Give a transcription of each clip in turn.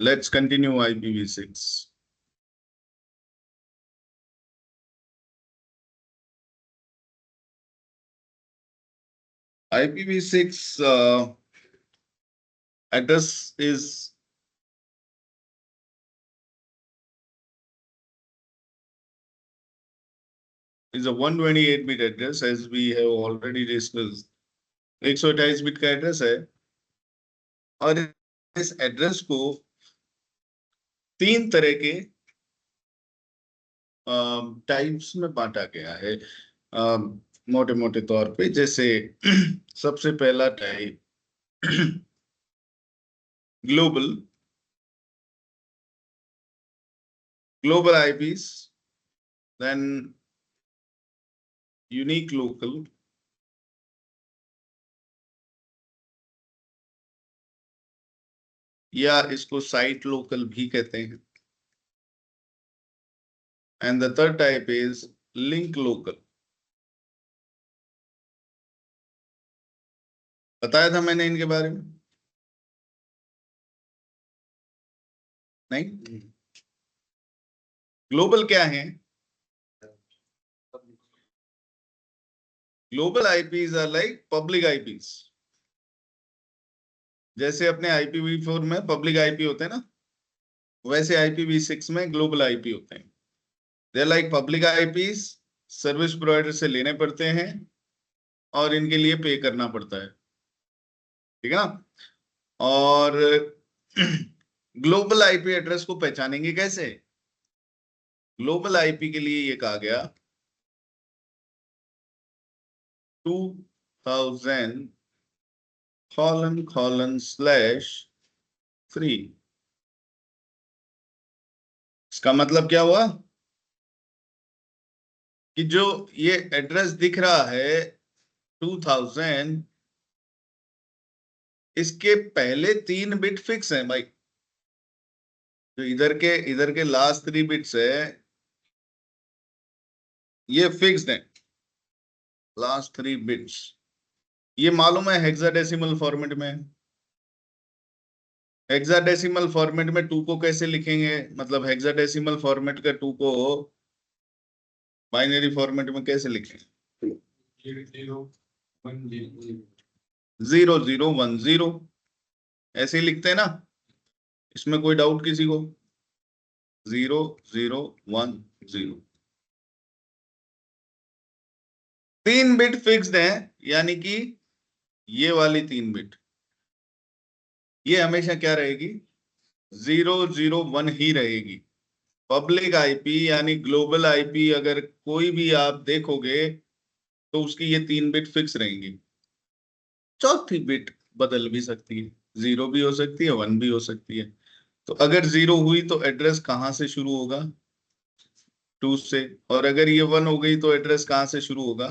Let's continue IPv6. IPv6 address is a 128-bit address, as we have already discussed. 128 bit का address है और इस address को तीन तरह के टाइप्स में बांटा गया है मोटे मोटे तौर पे। जैसे सबसे पहला type global IPs, then unique local, या इसको साइट लोकल भी कहते हैं, and the third type is link local. बताया था मैंने इनके बारे में? नहीं? ग्लोबल क्या है? Global IPs are like public IPs. जैसे अपने IPv4 में पब्लिक आईपी होते हैं ना, वैसे IPv6 में ग्लोबल आईपी होते हैं। They are like public IPs, service provider से लेने पड़ते हैं और इनके लिए पे करना पड़ता है, ठीक है ना। और ग्लोबल आईपी एड्रेस को पहचानेंगे कैसे? ग्लोबल आईपी के लिए ये कहा गया 2000:/3। इसका मतलब क्या हुआ कि जो ये एड्रेस दिख रहा है 2000, इसके पहले 3 बिट फिक्स हैं भाई। जो इधर के लास्ट 3 बिट्स है ये फिक्स्ड है, लास्ट 3 बिट्स। ये मालूम है हेक्साडेसिमल फॉर्मेट में। हेक्साडेसिमल फॉर्मेट में 2 को कैसे लिखेंगे, मतलब हेक्साडेसिमल फॉर्मेट का 2 को बाइनरी फॉर्मेट में कैसे लिखेंगे? 0010 ऐसे ही लिखते हैं ना। इसमें कोई डाउट किसी को? 0010 3 बिट फिक्स्ड है, यानी कि ये वाली 3 बिट ये हमेशा क्या रहेगी? 001 ही रहेगी। पब्लिक आईपी यानी ग्लोबल आईपी अगर कोई भी आप देखोगे तो उसकी ये 3 बिट फिक्स रहेंगी। चौथी बिट बदल भी सकती है, 0 भी हो सकती है, 1 भी हो सकती है। तो अगर 0 हुई तो एड्रेस कहां से शुरू होगा? 2 से। और अगर ये 1 हो गई तो एड्रेस कहां से शुरू होगा?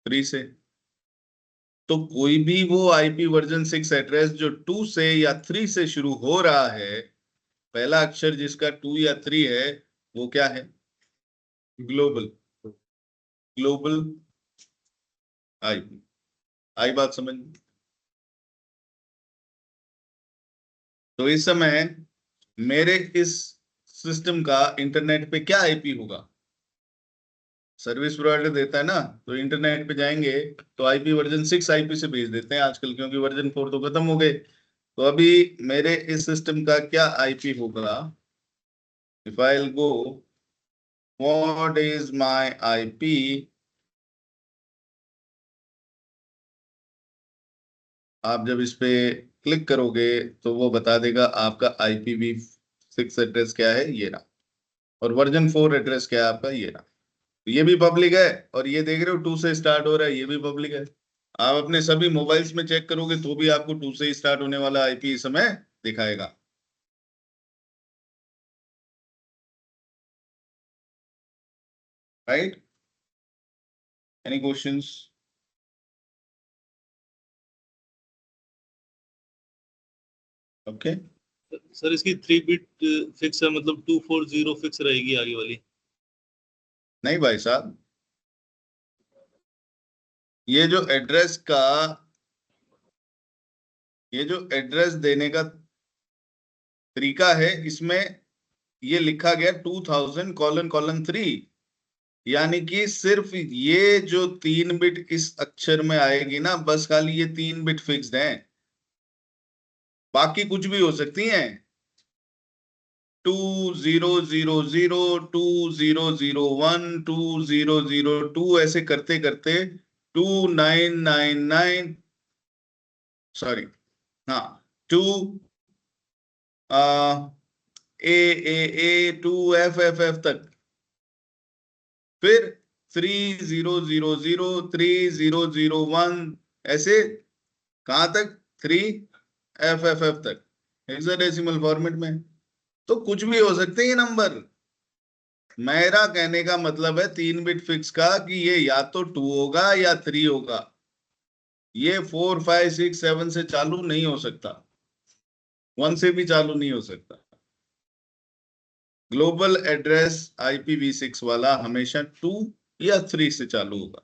3 से। तो कोई भी वो IPv6 एड्रेस जो 2 से या 3 से शुरू हो रहा है, पहला अक्षर जिसका 2 या 3 है, वो क्या है? Global IP. आई बात समझ में? तो इस समय मेरे इस सिस्टम का इंटरनेट पे क्या आईपी होगा? सर्विस प्रोवाइडर देता है ना, तो इंटरनेट पे जाएंगे तो IPv6 आईपी से भेज देते हैं आजकल, क्योंकि वर्जन 4 तो खत्म हो गए। तो अभी मेरे इस सिस्टम का क्या आईपी होगा? If I will go what is my IP, आप जब इस पे क्लिक करोगे तो वो बता देगा आपका IPv6 एड्रेस क्या है, ये रहा। और वर्जन 4 एड्रेस क्या है आपका, ये रहा। तो ये भी पब्लिक है, और ये देख रहे हो 2 से स्टार्ट हो रहा है, ये भी पब्लिक है। आप अपने सभी मोबाइल्स में चेक करोगे तो भी आपको 2 से स्टार्ट होने वाला आईपी इस समय दिखाएगा। Right? Any questions? Okay. Sir इसकी 3 बिट फिक्स है, मतलब 240 फिक्स रहेगी आगे वाली? नहीं भाई साहब, ये जो एड्रेस का, ये जो एड्रेस देने का तरीका है, इसमें ये लिखा गया 2000 कॉलन कॉलन 3, यानी कि सिर्फ ये जो 3 बिट इस अक्षर में आएगी ना, बस खाली ये 3 बिट फिक्स्ड हैं, बाकी कुछ भी हो सकती हैं। 2000, 2001, 2002, ऐसे करते करते 2999, सॉरी, हाँ, to A A A, 2FFF तक, फिर 3000, 3001, ऐसे कहां तक, 3FFF तक, हेक्साडेसिमल फॉर्मेट में। तो कुछ भी हो सकते हैं ये नंबर। मेरा कहने का मतलब है 3 बिट फिक्स का कि ये या तो 2 होगा या 3 होगा, ये 4 5 6 7 से चालू नहीं हो सकता, 1 से भी चालू नहीं हो सकता। ग्लोबल एड्रेस IPv6 वाला हमेशा 2 या 3 से चालू होगा।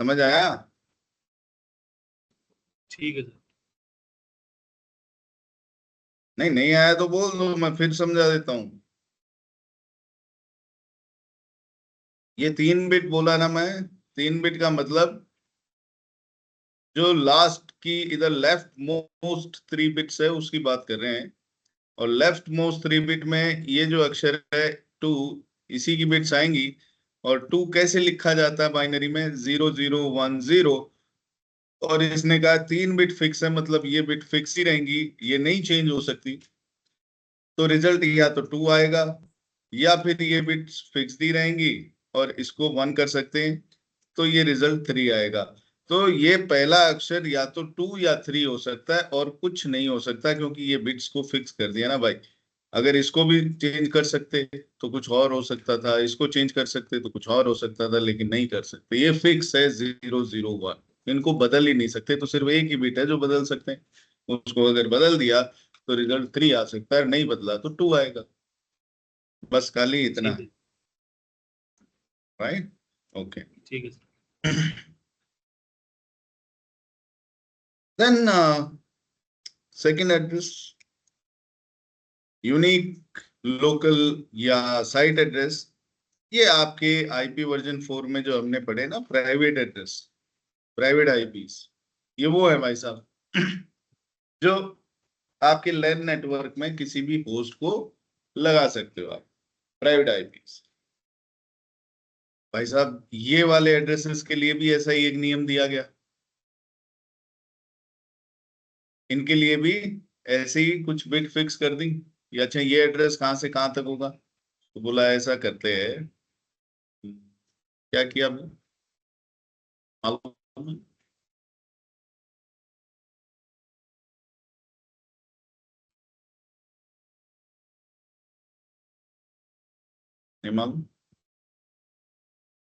समझ आया? ठीक है सर। नहीं, नहीं आया तो बोल दो, मैं फिर समझा देता हूं। ये 3 बिट बोला ना मैं, 3 बिट का मतलब जो लास्ट की इधर लेफ्ट मोस्ट 3 बिट्स है उसकी बात कर रहे हैं। और लेफ्ट मोस्ट 3 बिट में ये जो अक्षर है 2, इसी की बिट्स आएंगी। और 2 कैसे लिखा जाता है बाइनरी में, 0010। और इसने कहा 3 बिट फिक्स है, मतलब ये बिट फिक्स ही रहेंगी, ये नहीं चेंज हो सकती। तो रिजल्ट या तो 2 आएगा, या फिर ये बिट्स फिक्स ही रहेंगी और इसको 1 कर सकते हैं, तो ये रिजल्ट 3 आएगा। तो ये पहला अक्षर या तो 2 या 3 हो सकता है, और कुछ नहीं हो सकता, क्योंकि ये बिट्स को फिक्स कर दिया ना भाई। अगर इसको भी चेंज कर सकते तो कुछ और हो सकता था, इसको चेंज कर सकते तो कुछ और हो सकता था, लेकिन नहीं कर सकते। ये फिक्स है 001, इनको बदल ही नहीं सकते। तो सिर्फ एक ही बिट है जो बदल सकते हैं, उसको अगर बदल दिया तो रिजल्ट 3 आ सकता है, नहीं बदला तो 2 आएगा। बस खाली इतना ठीक है। है। Right, okay. ठीक है sir. Then second address, unique local या साइट एड्रेस। ये आपके IP वर्जन 4 में जो हमने पढ़े ना, प्राइवेट एड्रेस, प्राइवेट IPs, ये वो है भाई साहब जो आपके लैन नेटवर्क में किसी भी होस्ट को लगा सकते हो आप, प्राइवेट IPs। भाई साहब ये वाले एड्रेसेस के लिए भी ऐसा ही एक नियम दिया गया, इनके लिए भी ऐसे ही कुछ बिट फिक्स कर दी। या अच्छा, ये एड्रेस कहाँ से कहाँ तक होगा, तो बोला ऐसा करते हैं। क्या किया आपने, मालूम है? नहीं मालूम।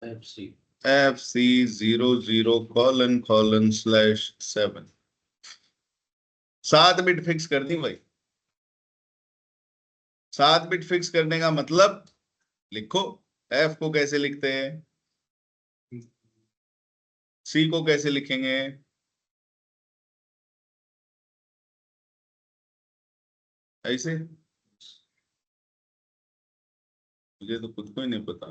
FC00::7, 7 बिट फिक्स कर दी भाई। 7 बिट फिक्स करने का मतलब लिखो, F को कैसे लिखते हैं, C को कैसे लिखेंगे, ऐसे। मुझे तो खुद को ही नहीं पता।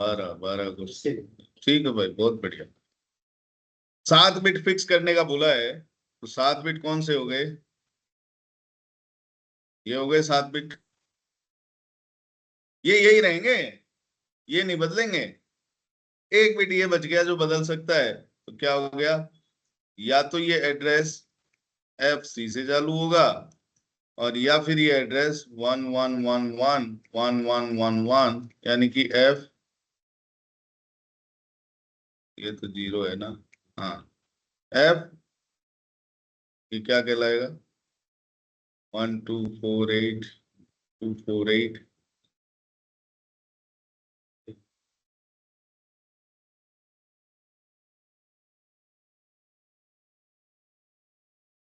12 12 को, ठीक है भाई, बहुत बढ़िया। 7 बिट फिक्स करने का बोला है, तो 7 बिट कौन से हो गए, ये हो गए 7 बिट, ये यही रहेंगे, ये नहीं बदलेंगे। एक बिट ये बच गया जो बदल सकता है, तो क्या हो गया, या तो ये एड्रेस FC से चालू होगा, और या फिर ये एड्रेस 11111111, यानी कि F, ये तो 0 है ना, हाँ, F ये क्या कहलाएगा, 1248248।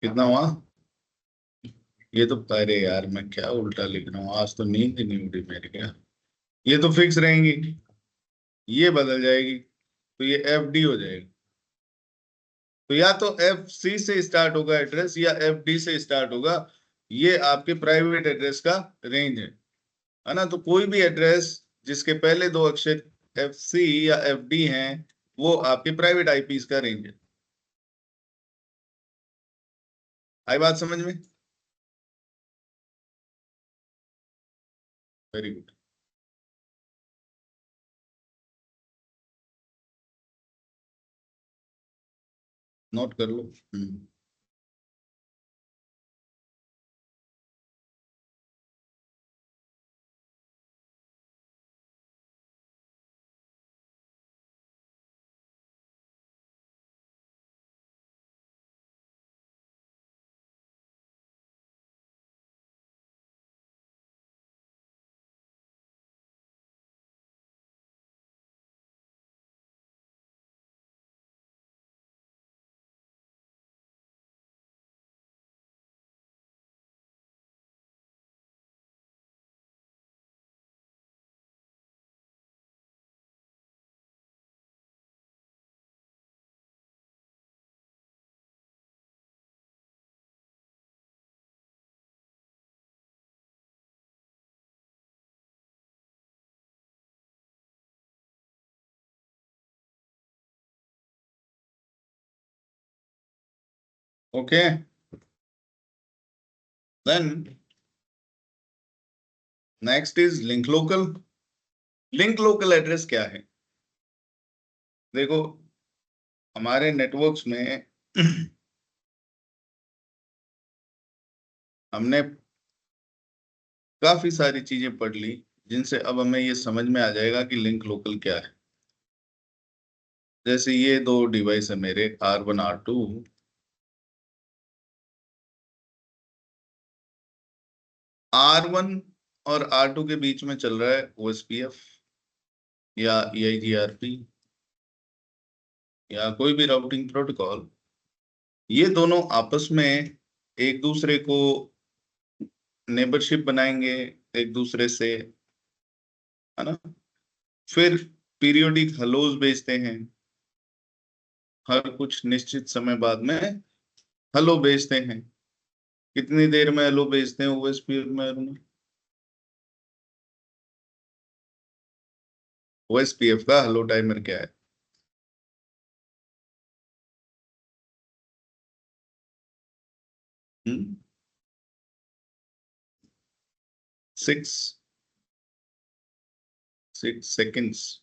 कितना हुआ, ये तो, अरे यार मैं क्या उल्टा लिख रहा हूँ, आज तो नींद ही नहीं उड़ी मेरी क्या। ये तो फिक्स रहेंगी, ये बदल जाएगी, तो ये FD हो जाएगी। तो या तो FC से स्टार्ट होगा एड्रेस या FD से स्टार्ट होगा। ये आपके प्राइवेट एड्रेस का रेंज है ना। तो कोई भी एड्रेस जिसके पहले दो अक्षर FC या FD हैं वो आपके प्राइवेट आईपीस का रेंज है। आई बात समझ में? Very good. नोट कर लो। Okay, then next is link local. Link local address क्या है? देखो हमारे नेटवर्क्स में हमने काफी सारी चीजें पढ़ ली जिनसे अब हमें ये समझ में आ जाएगा कि लिंक लोकल क्या है। जैसे ये दो डिवाइस है मेरे R1 R2। R1 और R2 के बीच में चल रहा है OSPF या EIGRP या कोई भी राउटिंग प्रोटोकॉल। ये दोनों आपस में एक दूसरे को नेबरशिप बनाएंगे एक दूसरे से, है ना। फिर पीरियोडिक हेलोज भेजते हैं, हर कुछ निश्चित समय बाद में हेलो भेजते हैं। कितनी देर में हेलो भेजते हैं OSPF में? OSPF का हेलो टाइमर क्या है? 6 सेकेंड्स।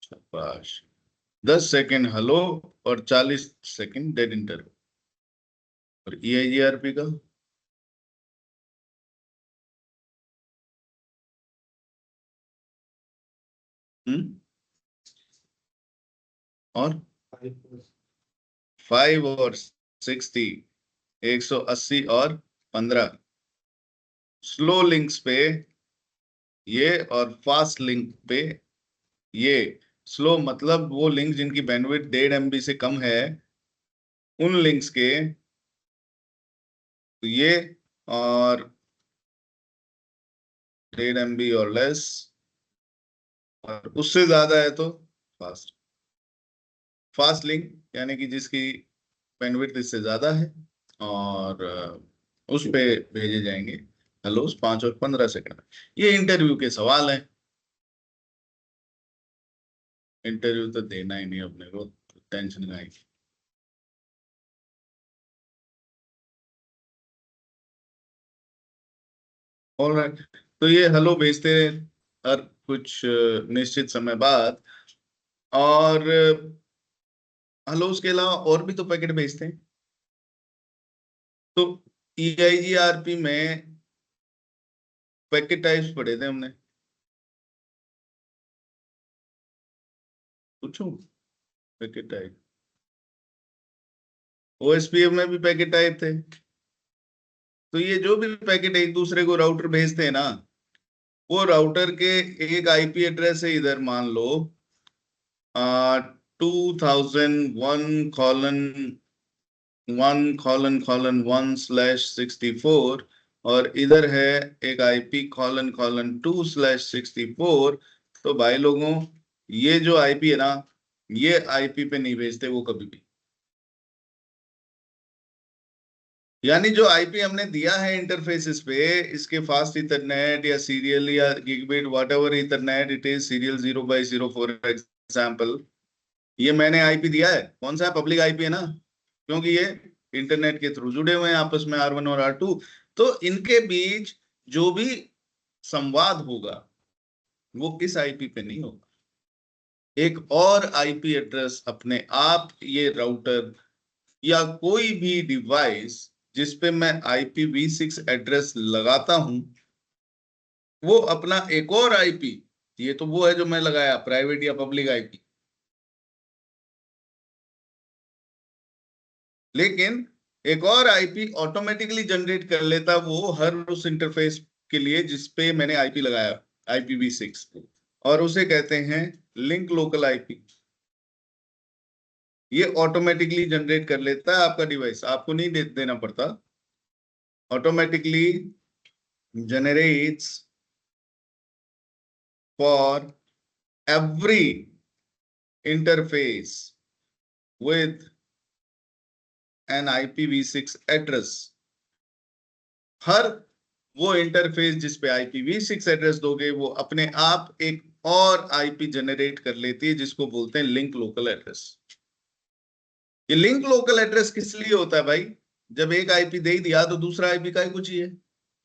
शाबाश। 10 सेकेंड हेलो और 40 सेकेंड डेड इंटरवल। और EIGRP का और 5 और 60, 180 और 15। स्लो लिंक्स पे ये और फास्ट लिंक पे ये। स्लो मतलब वो लिंक जिनकी बैंडविड्थ 1.5 MB से कम है, उन लिंक्स के तो ये, और 1.5 MB और लेस, और उससे ज्यादा है तो फास्ट। फास्ट लिंक यानी कि जिसकी बैंडविड्थ इससे ज्यादा है, और उस पे भेजे जाएंगे हेलो 5 और 15 सेकंड। ये इंटरव्यू के सवाल है। इंटरव्यू तो देना ही नहीं अपने को, टेंशन नहीं। ऑलराइट, तो ये हेलो भेजते हैं हर कुछ निश्चित समय बाद। और हेलो के अलावा और भी तो पैकेट भेजते हैं। तो EIGRP में पैकेट टाइप्स पढ़े थे हमने, पूछूं? पैकेट टाइप OSPF में भी पैकेट टाइप थे। तो ये जो भी पैकेट एक दूसरे को राउटर भेजते हैं ना, वो राउटर के एक IP एड्रेस है इधर, मान लो 2001:1/1/64, और इधर है एक IP:2/64। तो भाई लोगों, ये जो आईपी है ना, ये आईपी पे नहीं भेजते वो कभी भी। यानी जो आईपी हमने दिया है इंटरफेसेस पे, इसके फास्ट इथरनेट या सीरियल या gigabit whatever Ethernet it is, serial 0x0 for example, ये मैंने आईपी दिया है। कौन सा है? पब्लिक आईपी है ना, क्योंकि ये इंटरनेट के थ्रू जुड़े हुए हैं आपस में R1 और R2। तो इनके बीच जो भी संवाद होगा वो इस आईपी पे नहीं होगा। एक और आईपी एड्रेस अपने आप ये राउटर या कोई भी डिवाइस जिस पे मैं IPv6 एड्रेस लगाता हूं, वो अपना एक और आईपी, ये तो वो है जो मैं लगाया प्राइवेट या पब्लिक आईपी, लेकिन एक और आईपी ऑटोमेटिकली जनरेट कर लेता वो हर उस इंटरफेस के लिए जिस पे मैंने आईपी लगाया IPv6, और उसे कहते हैं लिंक लोकल आईपी। ये ऑटोमेटिकली जनरेट कर लेता है आपका डिवाइस, आपको नहीं देना पड़ता, automatically generates for every interface with an IPv6 address। हर वो इंटरफेस जिस पे IPv6 एड्रेस दोगे वो अपने आप एक और आईपी जनरेट कर लेती है जिसको बोलते हैं लिंक लोकल एड्रेस। ये लिंक लोकल एड्रेस किस लिए होता है भाई? जब एक आईपी दे ही दिया तो दूसरा आईपी का ही कुछ ही है।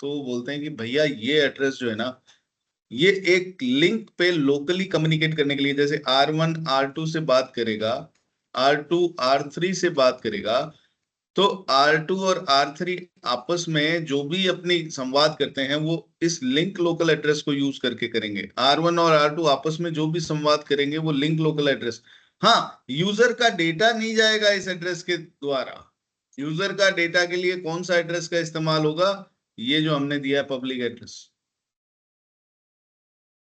तो वो बोलते हैं कि भैया ये एड्रेस जो है ना, ये एक लिंक पे लोकली कम्युनिकेट करने के लिए, जैसे R1 R2 से बात करेगा, R2 R3 से बात करेगा, तो R2 और R3 आपस में जो भी अपनी संवाद करते हैं वो इस लिंक लोकल एड्रेस को यूज करके करेंगे। R1 और R2 आपस में जो भी संवाद करेंगे वो लिंक लोकल एड्रेस। हाँ, यूजर का डेटा नहीं जाएगा इस एड्रेस के द्वारा। यूजर का डेटा के लिए कौन सा एड्रेस का इस्तेमाल होगा? ये जो हमने दिया है पब्लिक एड्रेस।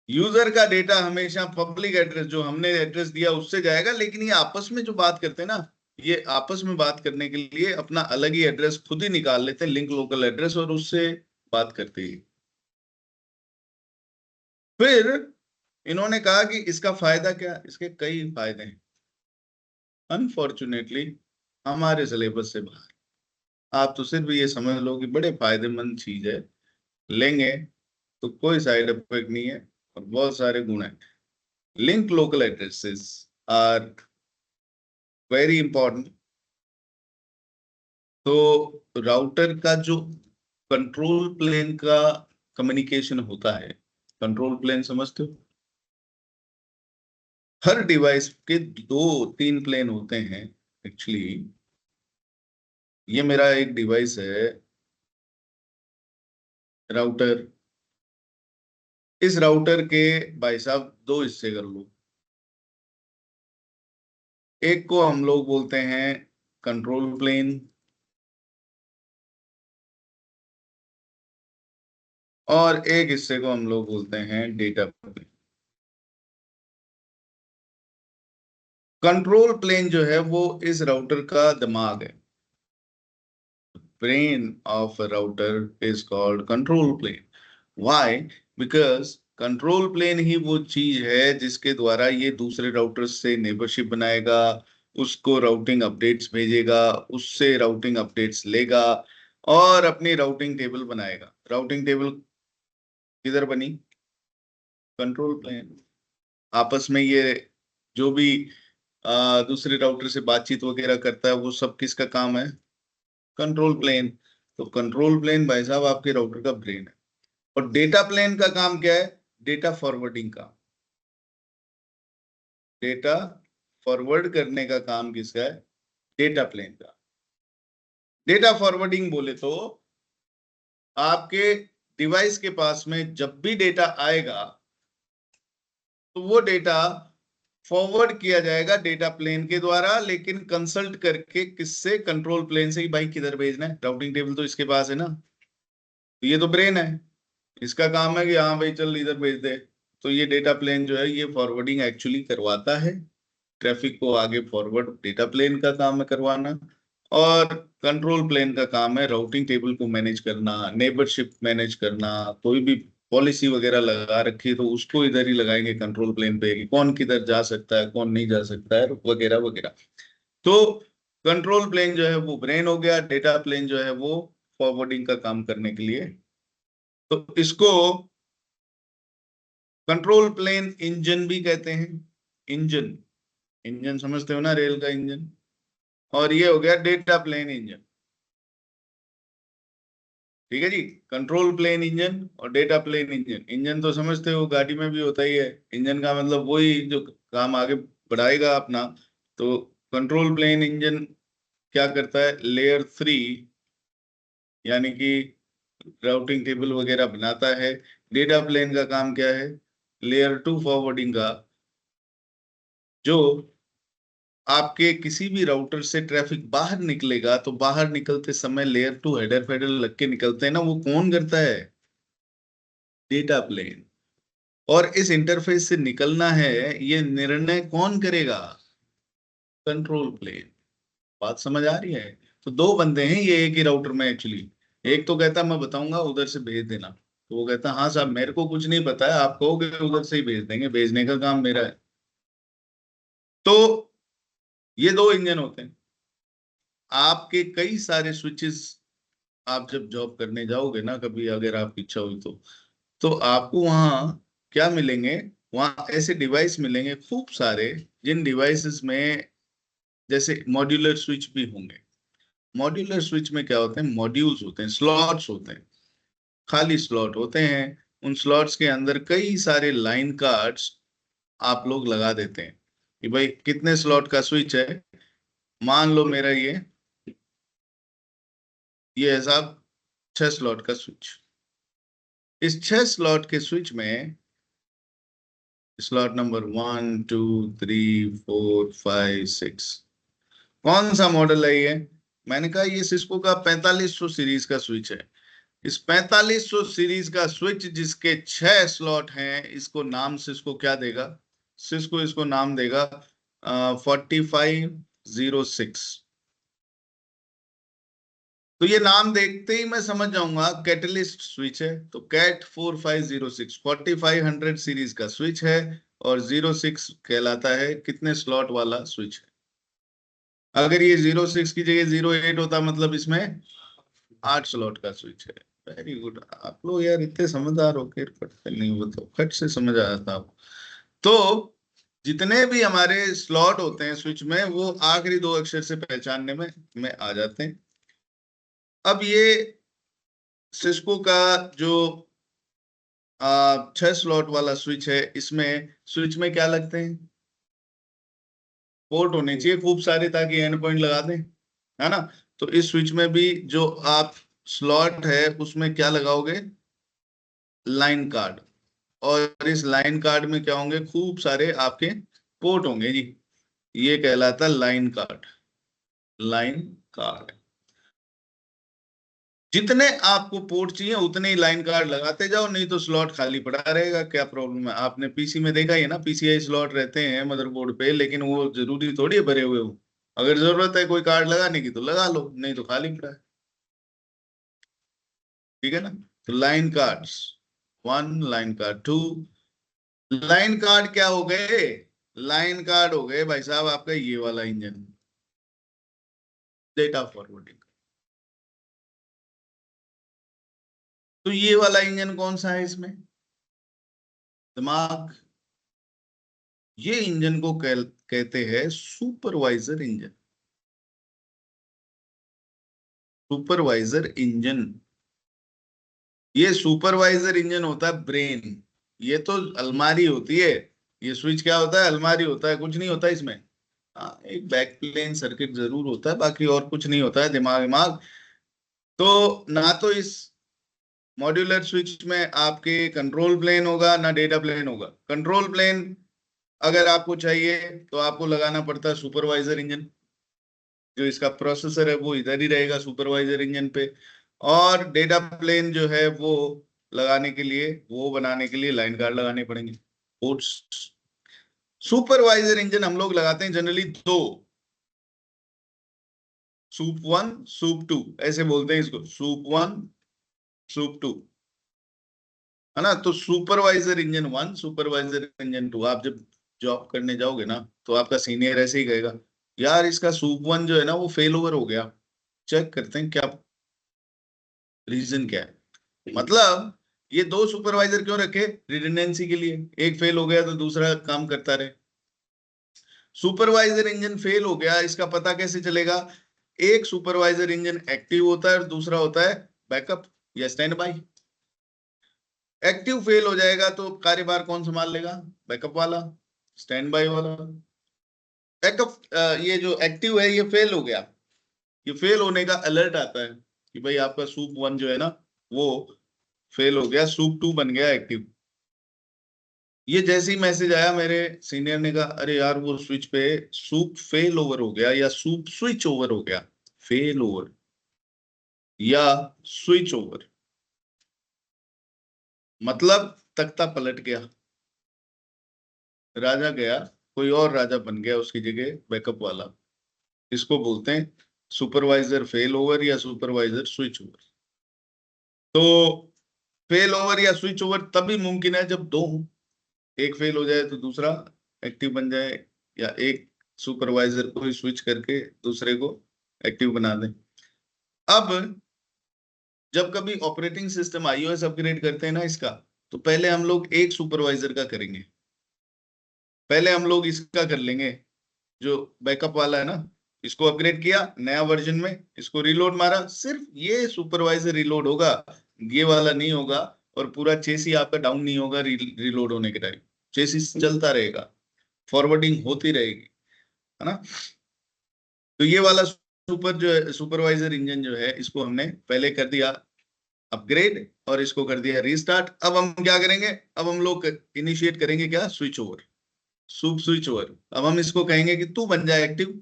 यूजर का डेटा हमेशा पब्लिक एड्रेस जो हमने एड्रेस दिया उससे जाएगा, लेकिन ये आपस में जो बात करते हैं ना, ये आपस में बात करने के लिए अपना अलग ही एड्रेस खुद ही निकाल लेते हैं, लिंक लोकल एड्रेस, और उससे बात करते हैं। फिर इन्होंने कहा कि इसका फायदा क्या? इसके कई फायदे हैं, अनफॉर्चुनेटली हमारे सिलेबस से बाहर। आप तो सिर्फ ये समझ लो कि बड़े फायदेमंद चीज है, लेंगे तो कोई साइड इफेक्ट नहीं है और बहुत सारे गुण हैं। Link local addresses are very important. तो राउटर का जो कंट्रोल प्लेन का कम्युनिकेशन होता है, कंट्रोल प्लेन समझते हो? हर डिवाइस के दो तीन प्लेन होते हैं एक्चुअली। ये मेरा एक डिवाइस है राउटर, इस राउटर के भाई साहब दो हिस्से कर लो। एक को हम लोग बोलते हैं कंट्रोल प्लेन, और एक हिस्से को हम लोग बोलते हैं डेटा प्लेन। कंट्रोल प्लेन जो है वो इस राउटर का दिमाग है। brain of a router is called control plane. Why? Because control plane ही वो चीज है जिसके द्वारा ये दूसरे राउटर से नेबरशिप बनाएगा, उसको राउटिंग अपडेट्स भेजेगा, उससे राउटिंग अपडेट्स लेगा और अपनी राउटिंग टेबल बनाएगा। राउटिंग टेबल किधर बनी? Control plane. आपस में ये जो भी दूसरे राउटर से बातचीत वगैरह करता है वो सब किसका काम है? Control plane. तो कंट्रोल प्लेन भाई साहब आपके राउटर का ब्रेन है। और डेटा प्लेन का काम क्या है? डेटा फॉरवर्डिंग का। डेटा फॉरवर्ड करने का काम किसका है? डेटा प्लेन का। डेटा फॉरवर्डिंग बोले तो आपके डिवाइस के पास में जब भी डेटा आएगा तो वो डेटा फॉरवर्ड किया जाएगा डेटा प्लेन के द्वारा, लेकिन कंसल्ट करके किससे? कंट्रोल प्लेन से ही। भाई किधर भेजना है? राउटिंग टेबल तो इसके पास है ना, तो ये तो ब्रेन है, इसका काम है कि हाँ भाई चल इधर भेज दे। तो ये डेटा प्लेन जो है ये फॉरवर्डिंग एक्चुअली करवाता है, ट्रैफिक को आगे फॉरवर्ड डेटा प्लेन का काम है करवाना। और कंट्रोल प्लेन का काम है राउटिंग टेबल को मैनेज करना, नेबरशिप मैनेज करना, कोई भी पॉलिसी वगैरह लगा रखी है, तो उसको इधर ही लगाएंगे कंट्रोल प्लेन पे कि कौन किधर जा सकता है, कौन नहीं जा सकता है, वगैरह वगैरह। तो कंट्रोल प्लेन जो है वो ब्रेन हो गया, डेटा प्लेन जो है वो फॉरवर्डिंग का काम करने के लिए। तो इसको कंट्रोल प्लेन इंजन भी कहते हैं। इंजन, इंजन समझते हो ना, रेल का इंजन। और ये हो गया डेटा प्लेन इंजन। ठीक है जी। कंट्रोल प्लेन इंजन और डेटा प्लेन इंजन। इंजन तो समझते हो, गाड़ी में भी होता ही है। इंजन का मतलब वही जो काम आगे बढ़ाएगा अपना। तो कंट्रोल प्लेन इंजन क्या करता है, लेयर 3 यानी कि राउटिंग टेबल वगैरह बनाता है। डेटा प्लेन का काम क्या है, लेयर 2 फॉरवर्डिंग का। जो आपके किसी भी राउटर से ट्रैफिक बाहर निकलेगा, तो बाहर निकलते समय लेयर 2 हेडर फेडर लग के निकलते हैं ना, वो कौन करता है, डेटा प्लेन। और इस इंटरफेस से निकलना है, ये निर्णय कौन करेगा, कंट्रोल प्लेन। बात समझ आ रही है। तो दो बंदे हैं ये एक ही राउटर में एक्चुअली। एक तो कहता मैं बताऊंगा उधर से भेज देना, तो वो कहता हाँ साहब मेरे को कुछ नहीं पता है, आप कहोगे उधर से ही भेज देंगे, भेजने का काम मेरा है। तो ये दो इंजन होते हैं। आपके कई सारे स्विचेस, आप जब जॉब करने जाओगे ना कभी, अगर आपकी इच्छा हुई तो आपको वहां क्या मिलेंगे, वहां ऐसे डिवाइस मिलेंगे खूब सारे, जिन डिवाइसेस में जैसे मॉड्यूलर स्विच भी होंगे। मॉड्यूलर स्विच में क्या होते हैं, मॉड्यूल्स होते हैं, स्लॉट्स होते हैं, खाली स्लॉट होते हैं। उन स्लॉट्स के अंदर कई सारे लाइन कार्ड्स आप लोग लगा देते हैं कि भाई कितने स्लॉट का स्विच है। मान लो मेरा ये है साहब 6 स्लॉट का स्विच। इस 6 स्लॉट के स्विच में स्लॉट नंबर 1 2 3 4 5 6, कौन सा मॉडल है ये, मैंने कहा ये सिस्को का 4500 सीरीज का स्विच है। इस 4500 सीरीज का स्विच जिसके 6 स्लॉट हैं, इसको नाम सिस्को क्या देगा, सिस्को इसको नाम देगा 4506। तो ये नाम देखते ही मैं समझ जाऊंगा कैटलिस्ट स्विच है, तो कैट 4506 4500 सीरीज का स्विच है। और 06 कहलाता है कितने स्लॉट वाला स्विच है। अगर ये 06 की जगह 08 होता, मतलब इसमें 8 स्लॉट का स्विच है। वेरी गुड, आप लोग यार इतने समझदार हो के फट से नहीं, बताओ फट से समझ आया था आप। तो जितने भी हमारे स्लॉट होते हैं स्विच में, वो आखिरी दो अक्षर से पहचानने में आ जाते हैं। अब ये सिस्को का जो 6 स्लॉट वाला स्विच है, इसमें स्विच में क्या लगते हैं, पोर्ट होने चाहिए खूब सारे ताकि एंड पॉइंट लगा दें, है ना। तो इस स्विच में भी जो आप स्लॉट है उसमें क्या लगाओगे, लाइन कार्ड। और इस लाइन कार्ड में क्या होंगे, खूब सारे आपके पोर्ट होंगे जी। ये कहलाता लाइन कार्ड। लाइन कार्ड, जितने आपको पोर्ट चाहिए उतने ही लाइन कार्ड लगाते जाओ, नहीं तो स्लॉट खाली पड़ा रहेगा। क्या प्रॉब्लम है, आपने पीसी में देखा ही है ना, पीसीआई स्लॉट रहते हैं मदरबोर्ड पे, लेकिन वो जरूरी थोड़ी है भरे हुए हो। अगर जरूरत है कोई कार्ड लगाने की तो लगा लो, नहीं तो खाली पड़ा है। ठीक है ना। तो line cards, 1 line card, 2 line card क्या हो गए, लाइन कार्ड हो गए भाई साहब आपका ये वाला इंजन, डेटा फॉरवर्डिंग। तो ये वाला इंजन कौन सा है इसमें, दिमाग। ये इंजन को कहते हैं सुपरवाइजर इंजन। सुपरवाइजर इंजन, ये सुपरवाइजर इंजन होता है ब्रेन। ये तो अलमारी होती है, ये स्विच क्या होता है, अलमारी होता है, कुछ नहीं होता इसमें। हाँ एक बैक प्लेन सर्किट जरूर होता है, बाकी और कुछ नहीं होता है, दिमाग दिमाग। तो ना तो इस मॉड्यूलर स्विच में आपके कंट्रोल प्लेन होगा ना डेटा प्लेन होगा। कंट्रोल प्लेन अगर आपको चाहिए तो आपको लगाना पड़ता है सुपरवाइजर इंजन। जो इसका प्रोसेसर है वो इधर ही रहेगा सुपरवाइजर इंजन पे। और डेटा प्लेन जो है वो लगाने के लिए, वो बनाने के लिए लाइन कार्ड लगाने पड़ेंगे, पोर्ट्स। सुपरवाइजर इंजन हम लोग लगाते हैं जनरली दो, सूप 1 सूप 2 ऐसे बोलते हैं इसको, सूप 1 सूप 2। है ना। तो सुपरवाइजर इंजन 1, सुपरवाइजर इंजन 2, आप जब जॉब करने जाओगे ना तो आपका सीनियर ऐसे ही कहेगा, यार इसका सूप 1 जो है ना वो फेल ओवर हो गया, चेक करते हैं क्या रीजन क्या है। मतलब ये दो सुपरवाइजर क्यों रखे, रिडंडेंसी के लिए, एक फेल हो गया तो दूसरा काम करता रहे। सुपरवाइजर इंजन फेल हो गया, इसका पता कैसे चलेगा, एक सुपरवाइजर इंजन एक्टिव होता है और दूसरा होता है बैकअप या स्टैंड बाई। एक्टिव फेल हो जाएगा तो कार्यभार कौन संभाल लेगा, बैकअप वाला, स्टैंड बाई वाला। बैकअप ये जो एक्टिव है ये फेल हो गया, ये फेल होने का अलर्ट आता है कि भाई आपका सूप 1 जो है ना वो फेल हो गया, सूप 2 बन गया एक्टिव। ये जैसे ही मैसेज आया मेरे सीनियर ने कहा, अरे यार वो स्विच पे सूप फेल ओवर हो गया या सूप स्विच ओवर हो गया, फेल ओवर या स्विच ओवर, मतलब तख्ता पलट गया, राजा गया, कोई और राजा बन गया उसकी जगह बैकअप वाला। इसको बोलते हैं सुपरवाइजर फेल ओवर या सुपरवाइजर स्विच ओवर। तो फेल ओवर या स्विच ओवर तभी मुमकिन है जब दो हों, एक फेल हो जाए तो दूसरा एक्टिव बन जाए, या एक सुपरवाइजर को स्विच करके दूसरे को एक्टिव बना दें। अब जब कभी ऑपरेटिंग सिस्टम आईओएस अपग्रेड करते हैं ना इसका, तो पहले हम लोग एक सुपरवाइजर का करेंगे, पहले हम लोग इसका कर लेंगे जो बैकअप वाला है ना, इसको अपग्रेड किया नया वर्जन में, इसको रिलोड मारा, सिर्फ ये सुपरवाइजर रिलोड होगा, ये वाला नहीं होगा। और पूरा चेसी आपका डाउन नहीं होगा रिलोड होने के टाइम, चेसिस चलता रहेगा, फॉरवर्डिंग होती रहेगी, है ना। तो ये वाला सुपर जो है सुपरवाइजर इंजन जो है इसको हमने पहले कर दिया अपग्रेड और इसको कर दिया रीस्टार्ट। अब हम क्या करेंगे, अब हम लोग इनिशिएट करेंगे क्या, switch over, soup switch over. अब हम इसको कहेंगे कि तू बन जाए एक्टिव,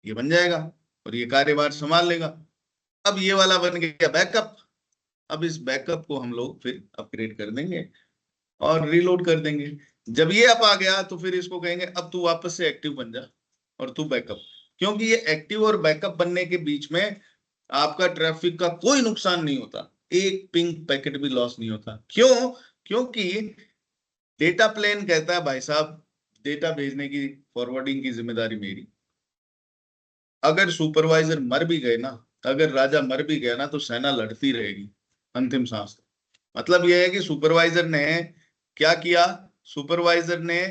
ये बन जाएगा और ये कार्यभार संभाल लेगा। अब ये वाला बन गया बैकअप, अब इस बैकअप को हम लोग फिर अपग्रेड कर देंगे और रीलोड कर देंगे। जब ये अप आ गया तो फिर इसको कहेंगे अब तू वापस से एक्टिव बन जा और तू बैकअप, क्योंकि ये एक्टिव और बैकअप बनने के बीच में आपका ट्रैफिक का कोई नुकसान नहीं होता, एक पिंग पैकेट भी लॉस नहीं होता। क्यों, क्योंकि डेटा प्लेन कहता है भाई साहब डेटा भेजने की, फॉरवर्डिंग की जिम्मेदारी मेरी। अगर सुपरवाइजर मर भी गए ना, अगर राजा मर भी गया ना तो सेना लड़ती रहेगी अंतिम सांस तक। मतलब यह है कि सुपरवाइजर ने क्या किया, सुपरवाइजर ने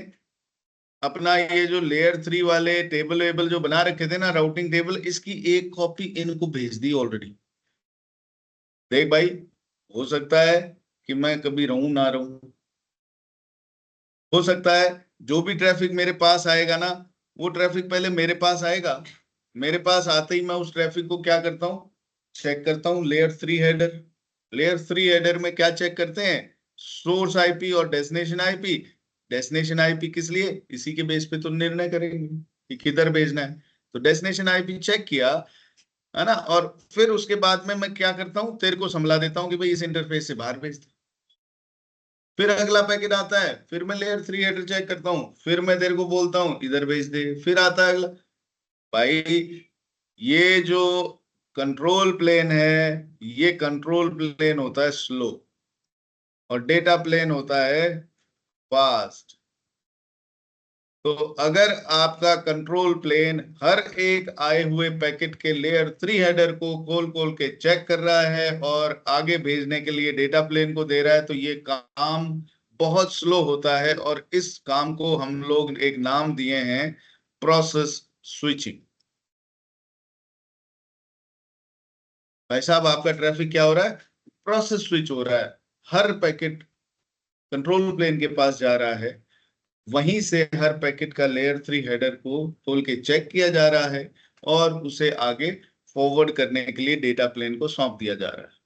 अपना ये जो लेयर 3 वाले टेबल वेबल जो बना रखे थे ना, राउटिंग टेबल, इसकी एक कॉपी इनको भेज दी ऑलरेडी। देख भाई, हो सकता है कि मैं कभी रहूं ना रहूं, हो सकता है जो भी ट्रैफिक मेरे पास आएगा ना वो ट्रैफिक पहले मेरे पास आएगा, मेरे पास आते ही मैं उस ट्रैफिक को क्या करता हूँ, चेक करता हूँ लेयर 3 हेडर। लेयर 3 हेडर में क्या चेक करते हैं, सोर्स आईपी और डेस्टिनेशन आईपी। डेस्टिनेशन आईपी किस लिए, इसी के बेस पे तो निर्णय करेंगे कि किधर भेजना है। तो डेस्टिनेशन आईपी चेक किया, है ना, और फिर उसके बाद में मैं क्या करता हूँ, तेरे को समझा देता हूँ कि भाई इस इंटरफेस से बाहर भेज दे। फिर अगला पैकेट आता है, फिर मैं लेयर 3 हेडर चेक करता हूँ, फिर मैं तेरे को बोलता हूँ इधर भेज दे, फिर आता है अगला। भाई ये जो कंट्रोल प्लेन है, ये कंट्रोल प्लेन होता है स्लो और डेटा प्लेन होता है फास्ट। तो अगर आपका कंट्रोल प्लेन हर एक आए हुए पैकेट के लेयर 3 हेडर को खोल खोल के चेक कर रहा है और आगे भेजने के लिए डेटा प्लेन को दे रहा है, तो ये काम बहुत स्लो होता है और इस काम को हम लोग एक नाम दिए हैं प्रोसेस स्विचिंग। भाई साहब आपका ट्रैफिक क्या हो रहा है, प्रोसेस स्विच हो रहा है, हर पैकेट कंट्रोल प्लेन के पास जा रहा है, वहीं से हर पैकेट का लेयर 3 हेडर को खोल के चेक किया जा रहा है और उसे आगे फॉरवर्ड करने के लिए डेटा प्लेन को सौंप दिया जा रहा है।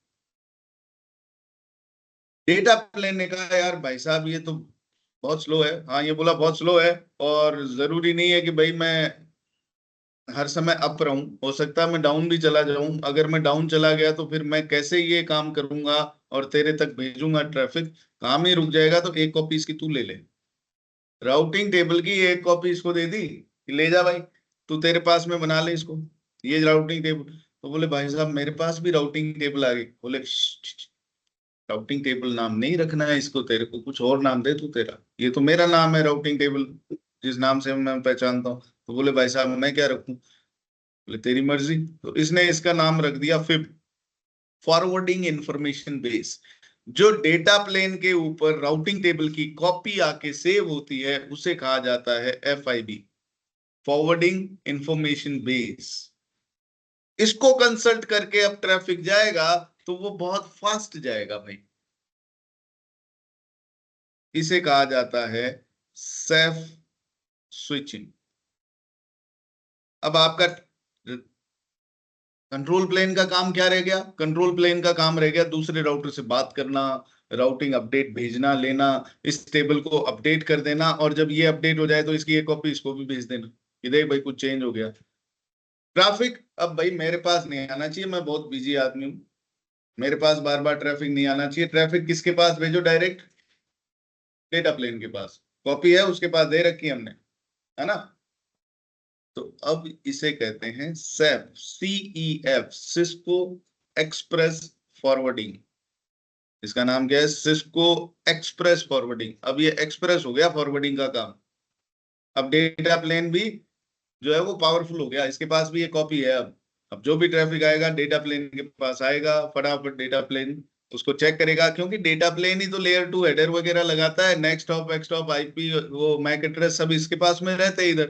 डेटा प्लेन ने कहा यार भाई साहब ये तो बहुत स्लो है, हाँ ये बोला बहुत स्लो है, और जरूरी नहीं है कि भाई मैं हर समय अप रहूं, हो सकता है मैं डाउन भी चला जाऊं, अगर मैं डाउन चला गया तो फिर मैं कैसे ये काम करूंगा और तेरे तक भेजूंगा ट्रैफिक, काम ही रुक जाएगा। तो एक कॉपी इसकी तू ले ले, राउटिंग टेबल की एक कॉपी इसको दे दी कि ले जा भाई, तू तेरे पास में बना ले इसको, ये राउटिंग टेबल। तो बोले भाई साहब मेरे पास भी राउटिंग टेबल आ गई, बोले "श्श, श्श, श्श, राउटिंग टेबल नाम नहीं रखना है इसको, तेरे को कुछ और नाम दे तू, तेरा ये तो मेरा नाम है राउटिंग टेबल, जिस नाम से मैं पहचानता हूँ। तो बोले भाई साहब मैं क्या रखूं? बोले तेरी मर्जी। तो इसने इसका नाम रख दिया फिब, फॉरवर्डिंग इंफॉर्मेशन बेस। जो डेटा प्लेन के ऊपर राउटिंग टेबल की कॉपी आके सेव होती है उसे कहा जाता है FIB, फॉरवर्डिंग इंफॉर्मेशन बेस। इसको कंसल्ट करके अब ट्रैफिक जाएगा तो वो बहुत फास्ट जाएगा भाई। इसे कहा जाता है सेफ स्विचिंग। अब आपका कंट्रोल प्लेन का काम क्या रह गया? कंट्रोल प्लेन का काम रह गया दूसरे राउटर से बात करना, राउटिंग अपडेट भेजना लेना, इस टेबल को अपडेट कर देना, और जब ये अपडेट हो जाए तो इसकी एक कॉपी इसको भी भेज देना कि देख भाई कुछ चेंज हो गया। ट्रैफिक अब भाई मेरे पास नहीं आना चाहिए, मैं बहुत बिजी आदमी हूँ, मेरे पास बार बार ट्रैफिक नहीं आना चाहिए। ट्रैफिक किसके पास भेजो? डायरेक्ट डेटा प्लेन के पास, कॉपी है उसके पास दे रखी है हमने, है ना। तो अब इसे कहते हैं safe, CEF, Cisco express forwarding. इसका नाम क्या है? Cisco express forwarding. अब ये एक्सप्रेस हो गया फॉरवर्डिंग का काम। अब डेटा प्लेन भी जो है वो पावरफुल हो गया, इसके पास भी ये कॉपी है। अब जो भी ट्रैफिक आएगा डेटा प्लेन के पास आएगा, फटाफट डेटा प्लेन उसको चेक करेगा, क्योंकि डेटा प्लेन ही तो लेयर 2 हेडर वगैरह लगाता है, नेक्स्ट हॉप एक्स्ट हॉप IP वो मैक एड्रेस सब इसके पास में रहते हैं इधर।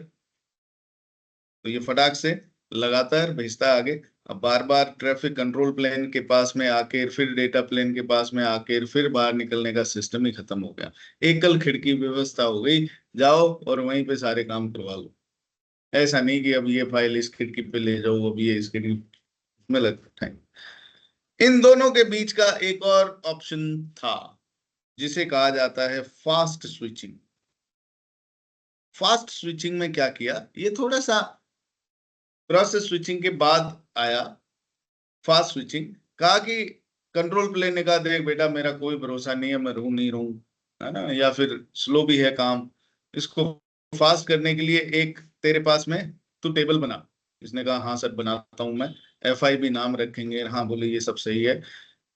तो ये फटाक से लगाता है, भेजता है आगे। अब बार बार ट्रैफिक कंट्रोल प्लेन के पास में आके फिर डेटा प्लेन के पास में आके फिर बाहर निकलने का सिस्टम ही खत्म हो गया। एकल खिड़की व्यवस्था हो गई, जाओ और वहीं पे सारे काम करवा लो। ऐसा नहीं कि अब ये फाइल इस खिड़की पे ले जाओ, अब ये इस खिड़की में लगता है। इन दोनों के बीच का एक और ऑप्शन था जिसे कहा जाता है फास्ट स्विचिंग। फास्ट स्विचिंग में क्या किया, ये थोड़ा सा प्रोसेस स्विचिंग के बाद आया। फास्ट स्विचिंग कहा कि कंट्रोल प्लेन ने कहा देख बेटा मेरा कोई भरोसा नहीं है, मैं रहूं नहीं रहूं, है ना, या फिर स्लो भी है काम, इसको फास्ट करने के लिए एक तेरे पास में तू टेबल बना। इसने कहा हाँ सर बनाता हूं मैं, FIB नाम रखेंगे। हाँ बोले ये सब सही है।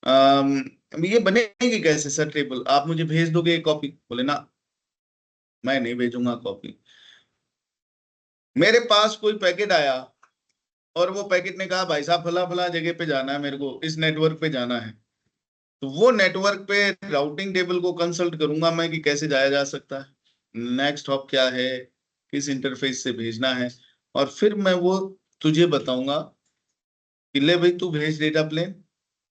अब ये बनेगी कैसे सर टेबल? आप मुझे भेज दोगे एक कॉपी? बोले ना, मैं नहीं भेजूंगा कॉपी। मेरे पास कोई पैकेट आया और वो पैकेट ने कहा भाई साहब फला फला जगह पे जाना है, मेरे को इस नेटवर्क पे जाना है। तो वो नेटवर्क पे राउटिंग टेबल को कंसल्ट करूंगा मैं कि कैसे जाया जा सकता है, नेक्स्ट हॉप क्या है, किस इंटरफेस से भेजना है, और फिर मैं वो तुझे बताऊंगा कि ले भाई तू भेज डेटा प्लेन।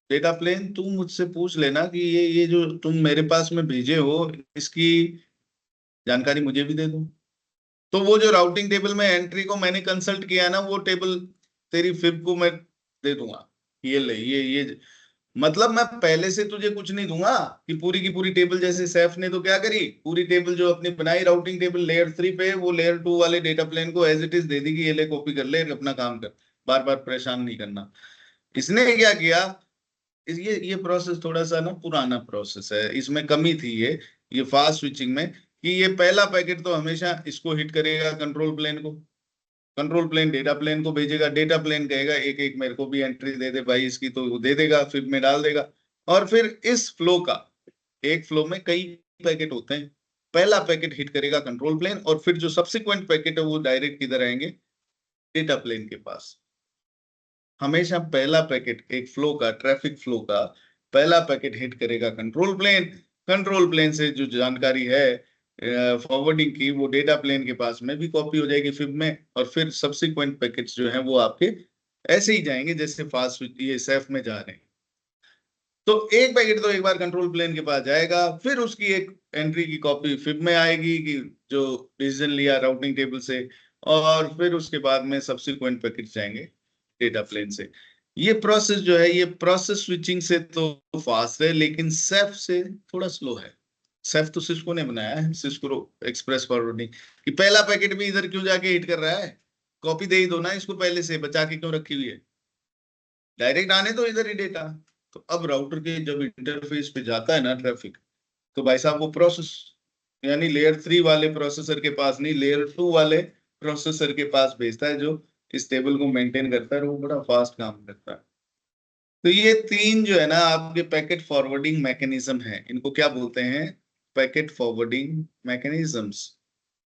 डेटा प्लेन तू मुझसे पूछ लेना कि ये जो तुम मेरे पास में भेजे हो इसकी जानकारी मुझे भी दे दो। तो वो जो राउटिंग टेबल में एंट्री को मैंने कंसल्ट किया है ना, वो टेबल तेरी फिब को मैं दे दूंगा। ये ले ये मतलब मैं पहले से तुझे कुछ नहीं दूंगा कि पूरी की पूरी टेबल, जैसे सैफ ने तो क्या करी, पूरी टेबल जो अपनी बनाई राउटिंग टेबल लेयर 3 पे, वो लेयर 2 वाले डेटा प्लेन को एज इट इज दे दी कि ये ले कॉपी कर ले अपना काम कर, बार बार परेशान नहीं करना। इसने क्या किया, ये प्रोसेस थोड़ा सा ना पुराना प्रोसेस है, इसमें कमी थी ये फास्ट स्विचिंग में, कि ये पहला पैकेट तो हमेशा इसको हिट करेगा कंट्रोल प्लेन को, कंट्रोल प्लेन डेटा प्लेन को भेजेगा, डेटा प्लेन कहेगा एक एक मेरे को भी एंट्री दे दे भाई इसकी, तो वो दे देगा फिर में डाल देगा। और फिर इस फ्लो का, एक फ्लो में कई पैकेट होते हैं, पहला पैकेट हिट करेगा कंट्रोल प्लेन और फिर जो सब्सिक्वेंट पैकेट है वो डायरेक्ट किधर आएंगे? डेटा प्लेन के पास। हमेशा पहला पैकेट एक फ्लो का, ट्रैफिक फ्लो का पहला पैकेट हिट करेगा कंट्रोल प्लेन, कंट्रोल प्लेन से जो जानकारी है फॉरवर्डिंग की वो डेटा प्लेन के पास में भी कॉपी हो जाएगी फिब में, और फिर सब्सिक्वेंट पैकेट्स जो हैं वो आपके ऐसे ही जाएंगे जैसे फास्ट ये सेफ में जा रहे हैं। तो एक पैकेट तो एक बार कंट्रोल प्लेन के पास जाएगा, फिर उसकी एक एंट्री की कॉपी फिब में आएगी कि जो डिसीजन लिया राउटिंग टेबल से, और फिर उसके बाद में सब्सिक्वेंट पैकेट जाएंगे डेटा प्लेन से। ये प्रोसेस जो है, ये प्रोसेस स्विचिंग से तो फास्ट है लेकिन सेफ से थोड़ा स्लो है। सेफ तो सिस्को ने बनाया है, सिस्को एक्सप्रेस फॉरवर्डिंग, कि पहला पैकेट भी इधर क्यों जाके हिट कर रहा है, कॉपी दे ही दो ना इसको, पहले से बचा के क्यों रखी हुई है, डायरेक्ट आने तो इधर ही डेटा। तो अब राउटर के जब इंटरफेस पे जाता है ना ट्रैफिक, तो भाई साहब वो प्रोसेस यानी लेयर 3 वाले प्रोसेसर के पास नहीं, लेयर 2 वाले प्रोसेसर के पास भेजता है जो इस टेबल को मेंटेन करता है, और वो बड़ा फास्ट काम करता है। तो ये तीन जो है ना आपके पैकेट फॉरवर्डिंग मैकेनिज्म है, इनको क्या बोलते हैं? Packet forwarding mechanisms.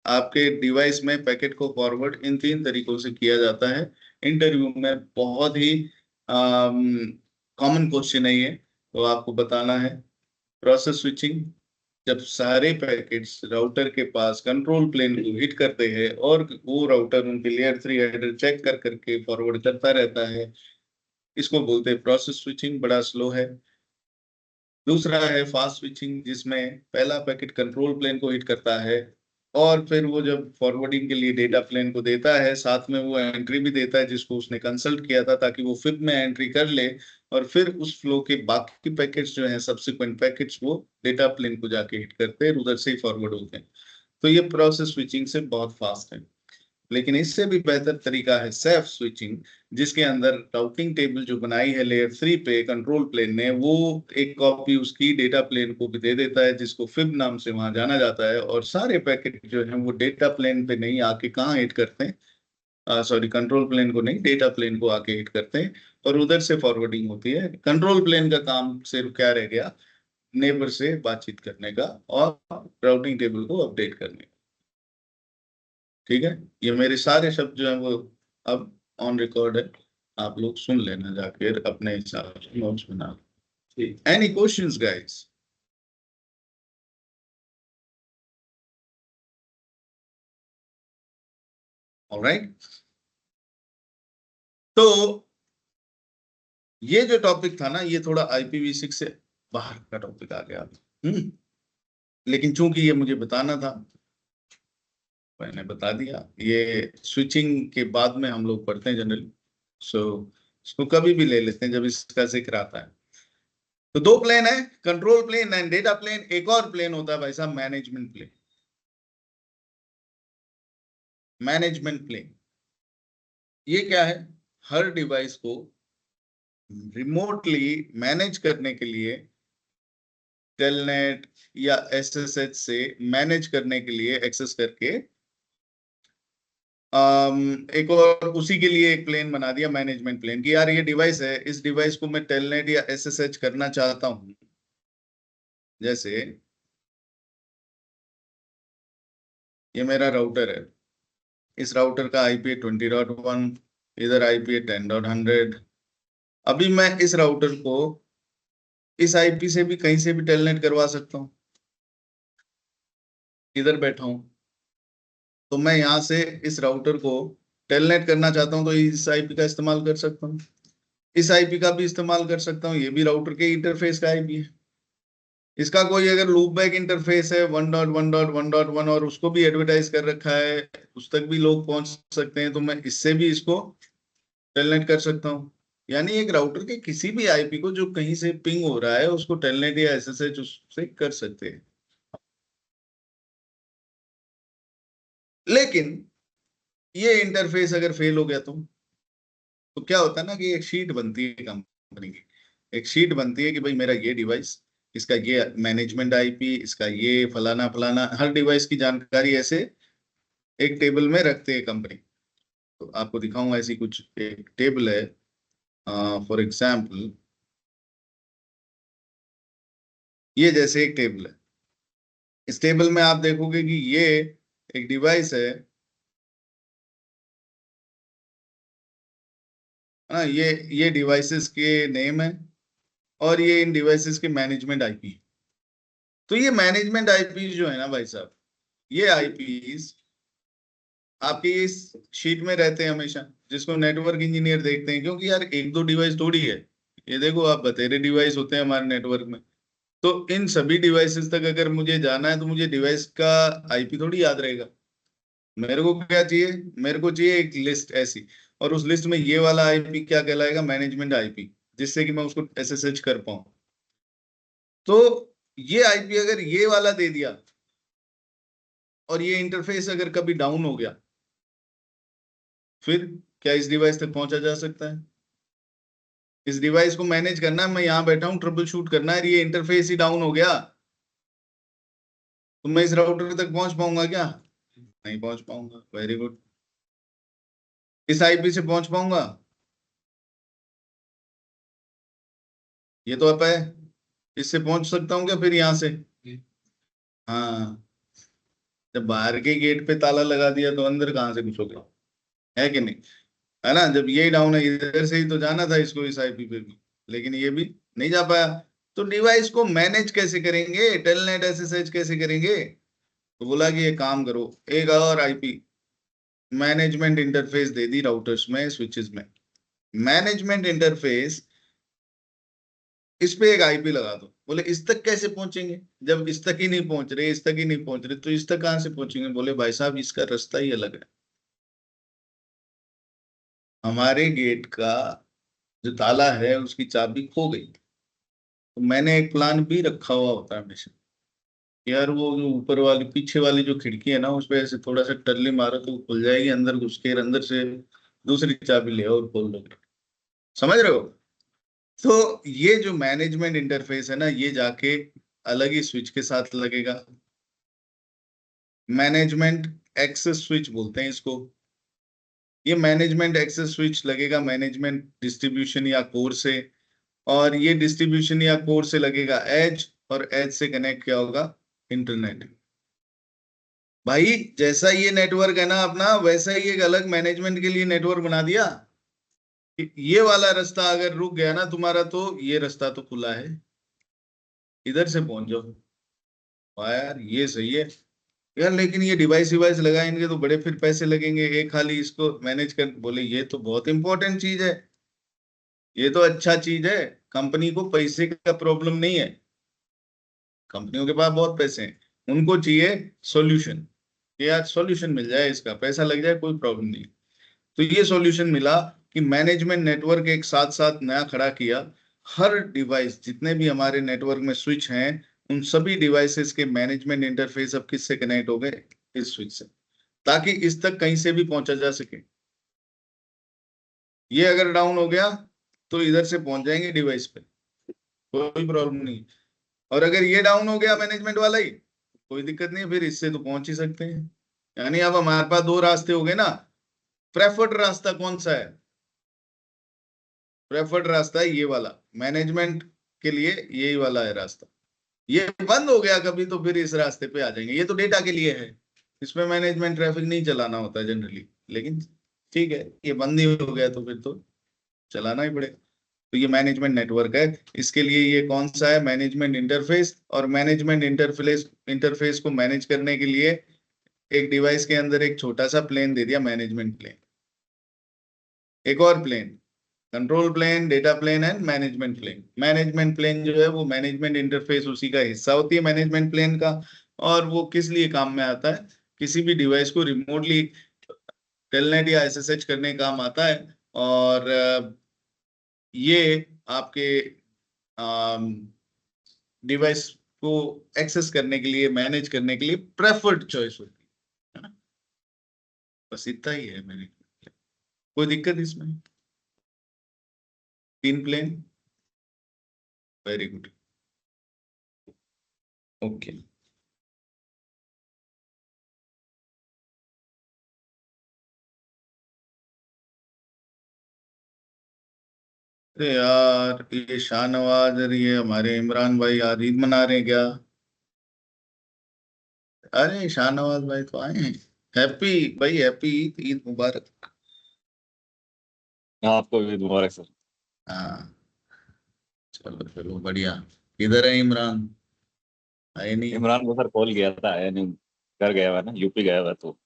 आपके डिवाइस में पैकेट को फॉरवर्ड इन तीन तरीकों से किया जाता है। इंटरव्यू में बहुत ही कॉमन क्वेश्चन है ये, तो आपको बताना है। प्रोसेस स्विचिंग, जब सारे पैकेट्स राउटर के पास कंट्रोल प्लेन को हिट करते हैं और वो राउटर उनके लेयर 3 हेडर चेक कर करके फॉरवर्ड करता रहता है, इसको बोलते हैं प्रोसेस स्विचिंग, बड़ा स्लो है। दूसरा है फास्ट स्विचिंग, जिसमें पहला पैकेट कंट्रोल प्लेन को हिट करता है और फिर वो जब फॉरवर्डिंग के लिए डेटा प्लेन को देता है, साथ में वो एंट्री भी देता है जिसको उसने कंसल्ट किया था, ताकि वो फिब में एंट्री कर ले और फिर उस फ्लो के बाकी पैकेट्स जो हैं, सब्सिक्वेंट पैकेट्स, वो डेटा प्लेन को जाके हिट करते हैं, उधर से ही फॉरवर्ड होते हैं। तो ये प्रोसेस स्विचिंग से बहुत फास्ट है। लेकिन इससे भी बेहतर तरीका है सेफ स्विचिंग, जिसके अंदर राउटिंग टेबल जो बनाई है लेयर 3 पे कंट्रोल प्लेन ने, वो एक कॉपी उसकी डेटा प्लेन को भी दे देता है, जिसको फिब नाम से वहां जाना जाता है, और सारे पैकेट जो है वो डेटा प्लेन पे नहीं आके कहाँ हिट करते हैं, सॉरी कंट्रोल प्लेन को नहीं, डेटा प्लेन को आके हिट करते हैं और उधर से फॉरवर्डिंग होती है। कंट्रोल प्लेन का काम सिर्फ क्या रह गया? नेबर से बातचीत करने का और राउटिंग टेबल को अपडेट करने का। ठीक है, ये मेरे सारे शब्द जो है वो अब ऑन रिकॉर्ड है, आप लोग सुन लेना, जाकर अपने हिसाब से नोट्स बना लो। ठीक, एनी क्वेश्चंस गाइस? ऑलराइट, तो ये जो टॉपिक था ना, ये थोड़ा IPv6 से बाहर का टॉपिक आ गया। लेकिन चूंकि ये मुझे बताना था, मैंने बता दिया। ये स्विचिंग के बाद में हम लोग पढ़ते हैं जनरली, सो इसको कभी भी ले लेते हैं जब इसका जिक्र आता है। तो दो प्लेन है, control plane and data plane. एक और प्लेन होता है भाई साहब, मैनेजमेंट प्लेन। मैनेजमेंट प्लेन ये क्या है? हर डिवाइस को रिमोटली मैनेज करने के लिए, टेलनेट या SSH से मैनेज करने के लिए, एक्सेस करके एक और उसी के लिए एक प्लेन बना दिया, मैनेजमेंट प्लेन, कि यार ये डिवाइस है, इस डिवाइस को मैं टेलनेट या SSH करना चाहता हूं। जैसे ये मेरा राउटर है, इस राउटर का IP है 20.1, इधर IP है 10.100। अभी मैं इस राउटर को इस IP से भी कहीं से भी टेलनेट करवा सकता हूँ, इधर बैठा हूँ। तो मैं यहाँ से इस राउटर को टेलनेट करना चाहता हूँ, तो इस IP का इस्तेमाल कर सकता हूँ, इस IP का भी इस्तेमाल कर सकता हूँ, ये भी राउटर के इंटरफेस का IP है। इसका कोई अगर लूप बैक इंटरफेस है 1.1.1.1 और उसको भी एडवर्टाइज कर रखा है, उस तक भी लोग पहुंच सकते हैं, तो मैं इससे भी इसको टेलनेट कर सकता हूँ। यानी एक राउटर के किसी भी IP को जो कहीं से पिंग हो रहा है, उसको टेलनेट या SSH उससे कर सकते हैं। लेकिन ये इंटरफेस अगर फेल हो गया तो क्या होता है ना, कि एक शीट बनती है कंपनी की, एक शीट बनती है कि भाई मेरा ये डिवाइस, इसका ये मैनेजमेंट IP, इसका ये फलाना फलाना, हर डिवाइस की जानकारी ऐसे एक टेबल में रखते हैं कंपनी। तो आपको दिखाऊंगा, ऐसी कुछ एक टेबल है। फॉर एग्जाम्पल, ये जैसे एक टेबल है, इस टेबल में आप देखोगे कि ये एक डिवाइस है। हाँ, ये डिवाइसेस के नेम है और ये इन डिवाइसेस के मैनेजमेंट IP। तो ये मैनेजमेंट IP जो है ना भाई साहब, ये IPs आपके इस शीट में रहते हैं हमेशा, जिसको नेटवर्क इंजीनियर देखते हैं, क्योंकि यार एक दो डिवाइस थोड़ी है, ये देखो आप बतेरे डिवाइस होते हैं हमारे नेटवर्क में। तो इन सभी डिवाइसेस तक अगर मुझे जाना है, तो मुझे डिवाइस का IP थोड़ी याद रहेगा। मेरे को क्या चाहिए? मेरे को चाहिए एक लिस्ट ऐसी, और उस लिस्ट में ये वाला IP क्या कहलाएगा? मैनेजमेंट IP, जिससे कि मैं उसको SSH कर पाऊं। तो ये IP अगर ये वाला दे दिया और ये इंटरफेस अगर कभी डाउन हो गया, फिर क्या इस डिवाइस तक पहुंचा जा सकता है? इस डिवाइस को मैनेज करना है, मैं यहाँ बैठा हूँ, ट्रबल शूट करना है, ये इंटरफेस ही डाउन हो गया, तो मैं इस राउटर तक पहुंच पाऊंगा क्या? नहीं पहुंच पाऊंगा। Very good. इस IP से पहुंच पाऊंगा? ये तो अब है, इससे पहुंच सकता हूँ क्या फिर यहाँ से? हाँ, जब बाहर के गेट पे ताला लगा दिया तो अंदर कहाँ से घुसोगे? है कि नहीं? है ना, जब ये डाउन है इधर से ही तो जाना था इसको, इस आईपी पे भी, लेकिन ये भी नहीं जा पाया। तो डिवाइस को मैनेज कैसे करेंगे, टेलनेट एसएसएच कैसे करेंगे? तो बोला कि ये काम करो, एक और आईपी मैनेजमेंट इंटरफेस दे दी राउटर्स में, स्विचेस में। मैनेजमेंट इंटरफेस, इस पे एक आईपी लगा दो। बोले इस तक कैसे पहुंचेंगे, जब इस तक ही नहीं पहुंच रहे, इस तक ही नहीं पहुंच रहे, तो इस तक कहां से पहुंचेंगे? बोले भाई साहब इसका रास्ता ही अलग है। हमारे गेट का जो ताला है उसकी चाबी खो गई, तो मैंने एक प्लान भी रखा हुआ होता है हमेशा। यार वो जो ऊपर वाली पीछे वाली जो खिड़की है ना, उस पे ऐसे थोड़ा सा टर्ली मारो तो वो खुल जाएगी, अंदर घुस के अंदर से दूसरी चाबी ले और खोल लोगे। समझ रहे हो? तो ये जो मैनेजमेंट इंटरफेस है ना, ये जाके अलग ही स्विच के साथ लगेगा। मैनेजमेंट एक्सेस स्विच बोलते हैं इसको। ये मैनेजमेंट एक्सेस स्विच लगेगा मैनेजमेंट डिस्ट्रीब्यूशन या कोर से, और ये डिस्ट्रीब्यूशन या कोर से लगेगा एज, और एज से कनेक्ट क्या होगा? इंटरनेट। भाई जैसा ये नेटवर्क है ना अपना, वैसा ही एक अलग मैनेजमेंट के लिए नेटवर्क बना दिया कि ये वाला रास्ता अगर रुक गया ना तुम्हारा, तो ये रास्ता तो खुला है, इधर से पहुंच जाओ। वाह यार ये सही है। यार लेकिन ये डिवाइस डिवाइस लगाएंगे तो बड़े फिर पैसे लगेंगे, एक खाली इसको मैनेज कर। बोले ये तो बहुत इंपॉर्टेंट चीज है, ये तो अच्छा चीज है। कंपनी को पैसे का प्रॉब्लम नहीं है, कंपनियों के पास बहुत पैसे हैं, उनको चाहिए सॉल्यूशन, कि यार सॉल्यूशन मिल जाए, इसका पैसा लग जाए कोई प्रॉब्लम नहीं। तो ये सॉल्यूशन मिला कि मैनेजमेंट नेटवर्क एक साथ साथ नया खड़ा किया। हर डिवाइस, जितने भी हमारे नेटवर्क में स्विच हैं, उन सभी डिवाइसेस के मैनेजमेंट इंटरफेस अब किससे कनेक्ट हो गए? इस स्विच से, ताकि इस तक कहीं से भी पहुंचा जा सके। ये अगर डाउन हो गया तो इधर से पहुंच जाएंगे डिवाइस पे, कोई प्रॉब्लम नहीं। और अगर ये डाउन हो गया मैनेजमेंट वाला ही, कोई दिक्कत नहीं, फिर इससे तो पहुंच ही सकते हैं। यानी अब हमारे पास दो रास्ते हो गए ना। प्रेफर्ड रास्ता कौन सा है? प्रेफर्ड रास्ता है ये वाला, मैनेजमेंट के लिए यही वाला है रास्ता। ये बंद हो गया कभी तो फिर इस रास्ते पे आ जाएंगे। ये तो डेटा के लिए है, इसमें मैनेजमेंट ट्रैफिक नहीं चलाना होता जनरली, लेकिन ठीक है, ये बंद ही हो गया तो फिर तो चलाना ही पड़ेगा। तो ये मैनेजमेंट नेटवर्क है, इसके लिए ये कौन सा है? Management interface. और मैनेजमेंट इंटरफेस, इंटरफेस को मैनेज करने के लिए एक डिवाइस के अंदर एक छोटा सा प्लेन दे दिया, मैनेजमेंट प्लेन। एक और plane, control plane, data plane and management plane. Management plane जो है वो मैनेजमेंट इंटरफेस उसी का हिस्सा होती है मैनेजमेंट प्लेन का। और वो किस लिए काम में आता है? किसी भी डिवाइस को रिमोटली टेलनेट या एसएसएच करने का काम आता है। और ये आपके डिवाइस को एक्सेस करने के लिए, मैनेज करने के लिए प्रेफर्ड चॉइस होती है ना। बस इतना ही है मेरे, कोई दिक्कत इसमें? तीन प्लेन, वेरी गुड, ओके। अरे यार ये शाहनवाज और ये हमारे इमरान भाई यार ईद मना रहे हैं क्या? अरे शाहनवाज भाई तो आए हैं। हैप्पी भाई, हैप्पी ईद, ईद मुबारक। आपको भी मुबारक सर। हाँ, चलो चलो बढ़िया। किधर है इमरान? आए नहीं? इमरान को सर कॉल किया था, आया नहीं, घर गया हुआ है ना, यूपी गया हुआ है तो।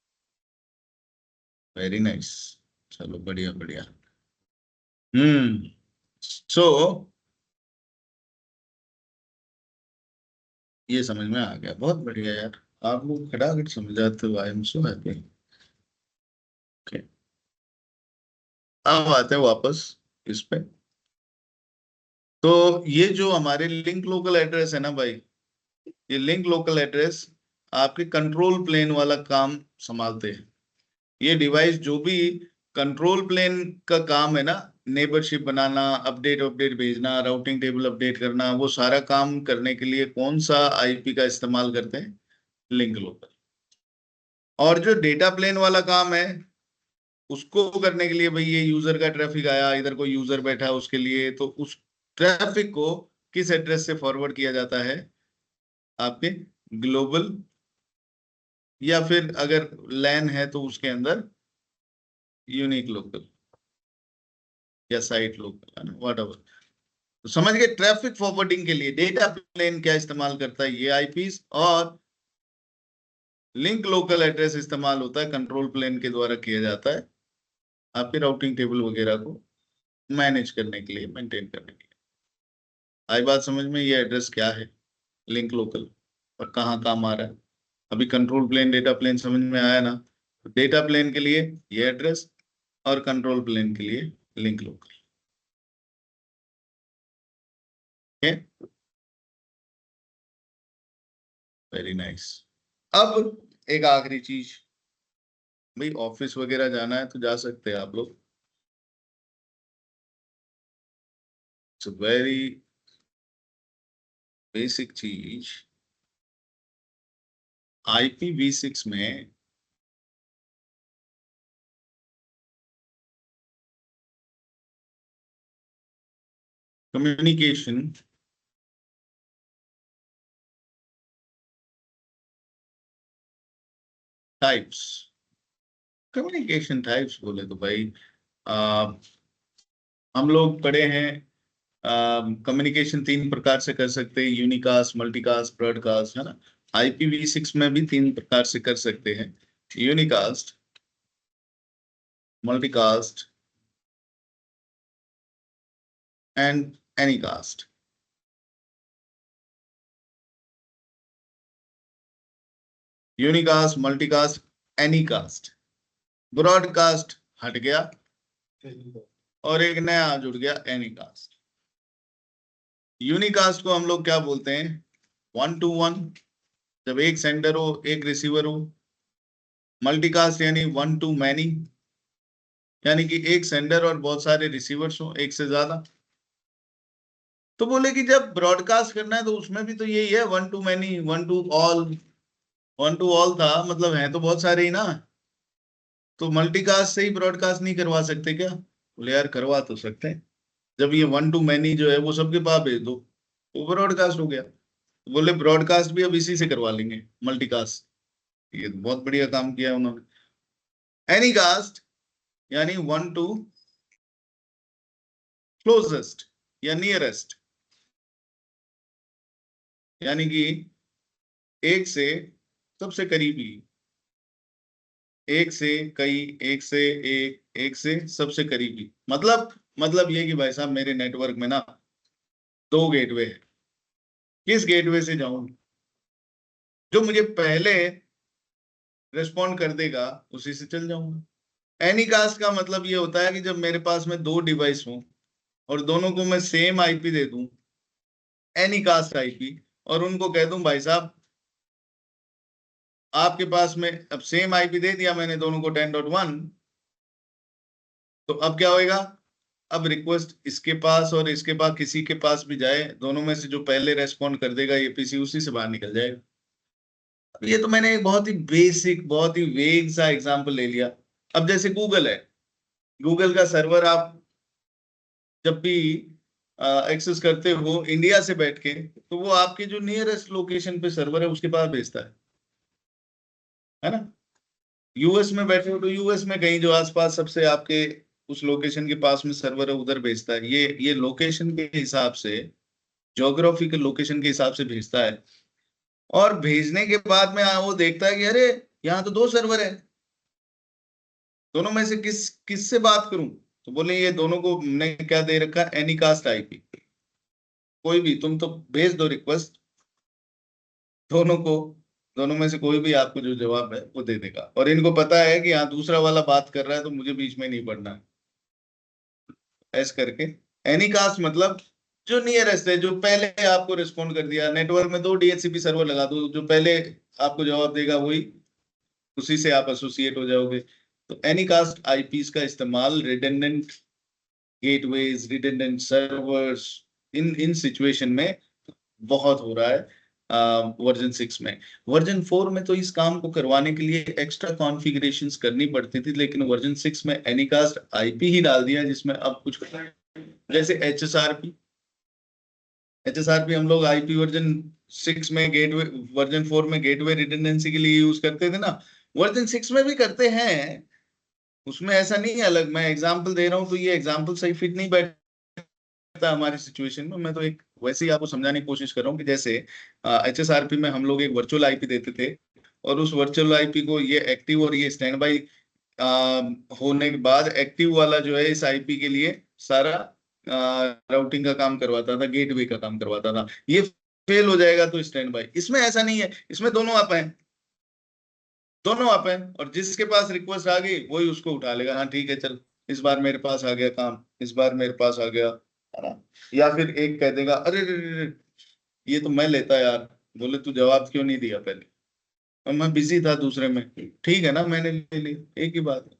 वेरी नाइस, चलो बढ़िया बढ़िया। हम्म। सो ये समझ में आ गया, बहुत बढ़िया यार। आप लोग खटाखट समझ जाते हो, आई एम सो हैप्पी। अब आते हैं वापस इस पे। तो ये जो हमारे लिंक लोकल एड्रेस है ना भाई, ये लिंक लोकल एड्रेस आपके कंट्रोल प्लेन वाला काम संभालते हैं। ये डिवाइस जो भी कंट्रोल प्लेन का काम है ना, नेबरशिप बनाना, अपडेट अपडेट भेजना, राउटिंग टेबल अपडेट करना, वो सारा काम करने के लिए कौन सा आईपी का इस्तेमाल करते हैं? Link local. और जो डेटा प्लेन वाला काम है, उसको करने के लिए भाई ये यूजर का ट्रैफिक आया, इधर कोई यूजर बैठा है उसके लिए, तो उस ट्रैफिक को किस एड्रेस से फॉरवर्ड किया जाता है? आपके ग्लोबल, या फिर अगर लैन है तो उसके अंदर यूनिक लोकल या साइट लोकल, है ना, व्हाटएवर। तो समझ गए, ट्रैफिक फॉरवर्डिंग के लिए डेटा प्लेन क्या इस्तेमाल करता है? ये आईपीस। और लिंक लोकल एड्रेस इस्तेमाल होता है, कंट्रोल प्लेन के द्वारा किया जाता है आपके राउटिंग टेबल वगैरह को मैनेज करने के लिए, मेंटेन करने के लिए। आई बात समझ में? ये एड्रेस क्या है, लिंक लोकल, और कहाँ काम आ रहा है? अभी कंट्रोल प्लेन डेटा प्लेन समझ में आया ना? डेटा प्लेन के लिए ये एड्रेस और कंट्रोल प्लेन के लिए लिंक लोकल। Very nice. अब एक आखिरी चीज, भाई ऑफिस वगैरह जाना है तो जा सकते हैं आप लोग। इट्स वेरी बेसिक चीज। IPv6 में कम्युनिकेशन टाइप्स, कम्युनिकेशन टाइप्स बोले तो भाई हम लोग पढ़े हैं, कम्युनिकेशन तीन प्रकार से कर सकते हैं, यूनिकास्ट, मल्टीकास्ट, ब्रॉडकास्ट, है ना। IPv6 में भी तीन प्रकार से कर सकते हैं, unicast, multicast and Anycast. Unicast, multicast, Anycast. Broadcast हट गया और एक नया जुड़ गया, एनीकास्ट। यूनिकास्ट को हम लोग क्या बोलते हैं? 1 to 1, जब एक सेंडर हो एक रिसीवर हो। मल्टीकास्ट यानी 1 to many, यानी कि एक सेंडर और बहुत सारे रिसीवर्स हो, एक से ज्यादा। तो बोले कि जब ब्रॉडकास्ट करना है तो उसमें भी तो यही है, 1 to many, 1 to all। 1 to all था, मतलब है तो बहुत सारे ही ना। तो मल्टीकास्ट से ही ब्रॉडकास्ट नहीं करवा सकते क्या? बोले यार करवा तो सकते हैं, जब ये 1 to many जो है वो सबके पास भेज दो, वो ब्रॉडकास्ट हो गया। बोले ब्रॉडकास्ट भी अब इसी से करवा लेंगे, मल्टीकास्ट। ये तो बहुत बढ़िया काम किया है उन्होंने। एनीकास्ट यानी 1 to क्लोजेस्ट या नियरेस्ट, यानी कि एक से सबसे करीबी, एक से कई, एक से एक, एक से सबसे करीबी। मतलब ये कि भाई साहब मेरे नेटवर्क में ना 2 गेटवे है, किस गेटवे से जाऊं, जो मुझे पहले रिस्पॉन्ड कर देगा उसी से चल जाऊंगा। एनीकास्ट का मतलब ये होता है कि जब मेरे पास में 2 डिवाइस हों और दोनों को मैं सेम आईपी दे दूं, एनीकास्ट आईपी, और उनको कह दूं भाई साहब आपके पास में, अब सेम आईपी दे दिया मैंने दोनों को 10.1, तो अब क्या होएगा? अब रिक्वेस्ट इसके पास और इसके पास, किसी के पास भी जाए, दोनों में से जो पहले रेस्पॉन्ड कर देगा एपीसी, उसी से बाहर निकल जाएगा। अब ये तो मैंने एक बहुत ही बेसिक, बहुत ही वेग सा एग्जांपल ले लिया। अब जैसे गूगल है, गूगल का सर्वर आप जब भी एक्सेस करते हो इंडिया से बैठ के, तो वो आपके जो नियरेस्ट लोकेशन पे सर्वर है उसके पास भेजता है ना। यूएस में बैठे हो तो यूएस में कहीं जो आसपास सबसे आपके उस लोकेशन के पास में सर्वर है उधर भेजता है। ये लोकेशन के हिसाब से, ज्योग्राफिकल लोकेशन के हिसाब से भेजता है। और भेजने के बाद में वो देखता है कि अरे यहाँ तो 2 सर्वर है, दोनों में से किससे बात करूं? तो बोले ये दोनों को हमने क्या दे रखा है, एनीकास्ट आईपी। कोई भी तुम तो भेज दो रिक्वेस्ट दोनों को, दोनों में से कोई भी आपको जो जवाब है वो दे देगा। और इनको पता है कि यहाँ दूसरा वाला बात कर रहा है तो मुझे बीच में नहीं पड़ना है, ऐसे करके। एनीकास्ट मतलब जो नियरेस्ट है, जो पहले आपको रिस्पॉन्ड कर दिया। नेटवर्क में 2 डीएचसीपी सर्वर लगा दो, जो पहले आपको जवाब देगा वही, उसी से आप एसोसिएट हो जाओगे। तो एनीकास्ट आईपीस का इस्तेमाल रिडंडेंट गेटवेज, रिडंडेंट सर्वर्स, इन इन सिचुएशन में बहुत हो रहा है वर्जन 6 में। वर्जन 4 में तो इस काम को करवाने के लिए एक्स्ट्रा कॉन्फ़िगरेशंस करनी पड़ती थी, लेकिन वर्जन 6 में एनीकास्ट आईपी ही डाल दिया, जिसमें अब कुछ जैसे HSRP, HSRP हम लोग IP वर्जन 6 में गेटवे, वर्जन 4 में गेटवे रिडंडेंसी के लिए यूज करते थे ना, वर्जन 6 में भी करते हैं, उसमें ऐसा नहीं है। अलग मैं एग्जांपल दे रहा हूँ तो ये एग्जांपल सही फिट नहीं बैठता हमारी सिचुएशन में। मैं तो एक वैसे ही आपको समझाने की कोशिश कर रहा हूँ कि जैसे HSRP में हम लोग एक वर्चुअल IP देते थे, और उस वर्चुअल IP को ये एक्टिव और ये स्टैंड बाई होने के बाद एक्टिव वाला जो है इस IP के लिए सारा राउटिंग का काम करवाता था, गेटवे का काम करवाता था। ये फेल हो जाएगा तो स्टैंड बाई। इसमें ऐसा नहीं है, इसमें दोनों आप हैं, दोनों आप हैं, और जिसके पास रिक्वेस्ट आ गई वही उसको उठा लेगा। हाँ ठीक है चल, इस बार मेरे पास आ गया काम, इस बार मेरे पास आ गया, है ना। या फिर एक कह देगा अरे रे रे रे, ये तो मैं लेता यार, बोले तू जवाब क्यों नहीं दिया पहले, और मैं बिजी था दूसरे में, ठीक है ना मैंने ले लिया, एक ही बात है।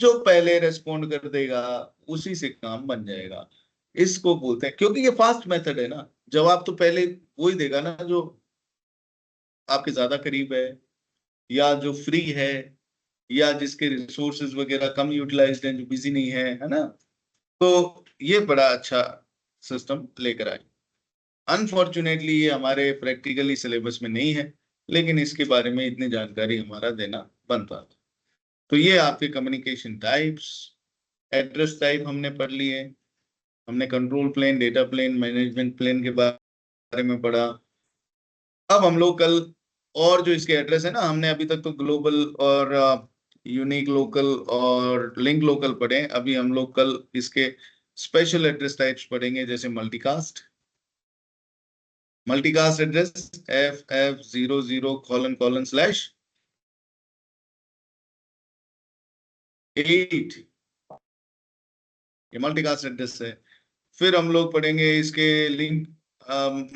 जो पहले रेस्पॉन्ड कर देगा उसी से काम बन जाएगा, इसको बोलते हैं। क्योंकि ये फास्ट मेथड है ना, जवाब तो पहले वही देगा ना जो आपके ज्यादा करीब है, या जो फ्री है, या जिसके रिसोर्सेज वगैरह कम यूटिलाइज्ड हैं, जो बिजी नहीं है ना। तो ये बड़ा अच्छा सिस्टम लेकर आए। अनफॉर्चुनेटली ये हमारे प्रैक्टिकली सिलेबस में नहीं है, लेकिन इसके बारे में इतनी जानकारी हमारा देना बनता था। तो ये आपके कम्युनिकेशन टाइप्स, एड्रेस टाइप हमने पढ़ लिए, हमने control plane, data plane, management plane के बारे में पढ़ा। अब हम लोग कल और जो इसके एड्रेस है ना, हमने अभी तक तो ग्लोबल और यूनिक लोकल और लिंक लोकल पढ़े, अभी हम लोग कल इसके स्पेशल एड्रेस टाइप्स पढ़ेंगे, जैसे मल्टीकास्ट। मल्टीकास्ट एड्रेस FF00:/8, ये मल्टीकास्ट एड्रेस है। फिर हम लोग पढ़ेंगे इसके लिंक,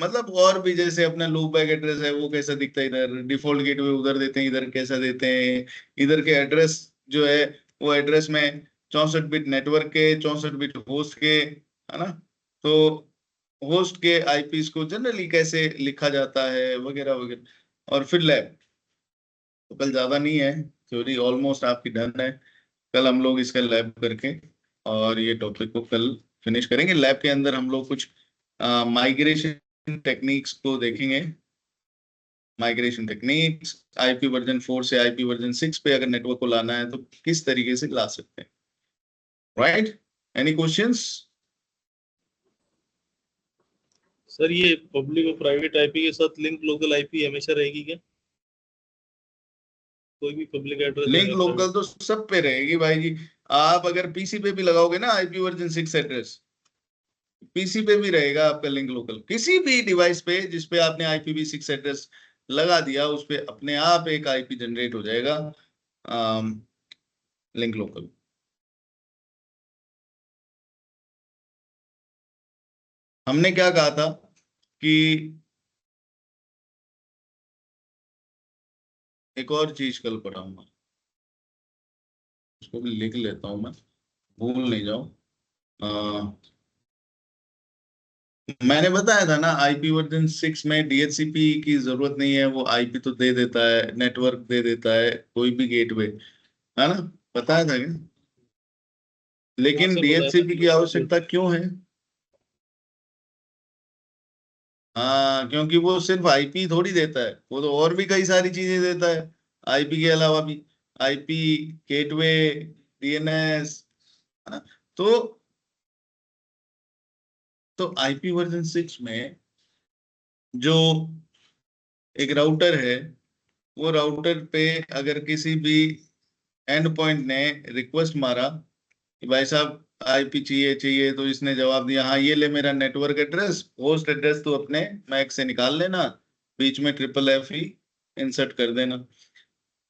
मतलब और भी, जैसे अपना लूप बैक एड्रेस है वो कैसा दिखता है, इधर डिफॉल्ट गेटवे उधर देते हैं, इधर कैसा देते हैं, इधर के एड्रेस जो है वो एड्रेस में 64 बिट नेटवर्क के, 64 बिट होस्ट के, है ना। तो होस्ट के आईपीस को जनरली कैसे लिखा जाता है वगैरह वगैरह। और फिर लैब, तो कल ज्यादा नहीं है, थ्योरी ऑलमोस्ट आपकी डन है। कल हम लोग इसका लैब करके और ये टॉपिक को कल फिनिश करेंगे। लैब के अंदर हम लोग कुछ माइग्रेशन टेक्निक्स को देखेंगे। माइग्रेशन टेक्निक्स, IP वर्जन 4 से IP वर्जन 6 पे अगर नेटवर्क को लाना है तो किस तरीके से ला सकते हैं, राइट। Any questions? सर ये पब्लिक और प्राइवेट आईपी के साथ लिंक लोकल आईपी हमेशा रहेगी क्या? कोई भी पब्लिक एड्रेस लिंक रहेगा लोकल तो सब पे रहेगी भाई जी। आप अगर पीसी पे भी लगाओगे ना IP वर्जन 6 एड्रेस, पीसी पे भी रहेगा आपका लिंक लोकल। किसी भी डिवाइस पे जिस पे आपने IPv6 एड्रेस लगा दिया, उस पे अपने आप एक IP जनरेट हो जाएगा, लिंक लोकल। हमने क्या कहा था कि एक और चीज कल पढ़ाऊंगा, उसको भी लिख लेता हूं मैं, भूल नहीं जाऊं। मैंने बताया था ना IP वर्जन 6 में DHCP की जरूरत नहीं है, वो IP तो दे देता है, नेटवर्क दे देता है, कोई भी गेटवे, है ना। बताया था क्या? हाँ लेकिन सर बताया था DHCP की कि आवश्यकता क्यों है? हाँ, क्योंकि वो सिर्फ IP थोड़ी देता है, वो तो और भी कई सारी चीजें देता है IP के अलावा भी। IP, गेटवे, DNS, है ना। तो IP वर्जन 6 में जो एक राउटर है, वो राउटर पे अगर किसी भी एंड पॉइंट ने रिक्वेस्ट मारा कि भाई साहब IP चाहिए चाहिए, तो इसने जवाब दिया हाँ ये ले मेरा नेटवर्क एड्रेस, होस्ट एड्रेस तो अपने मैक से निकाल लेना, बीच में FFF इंसर्ट कर देना।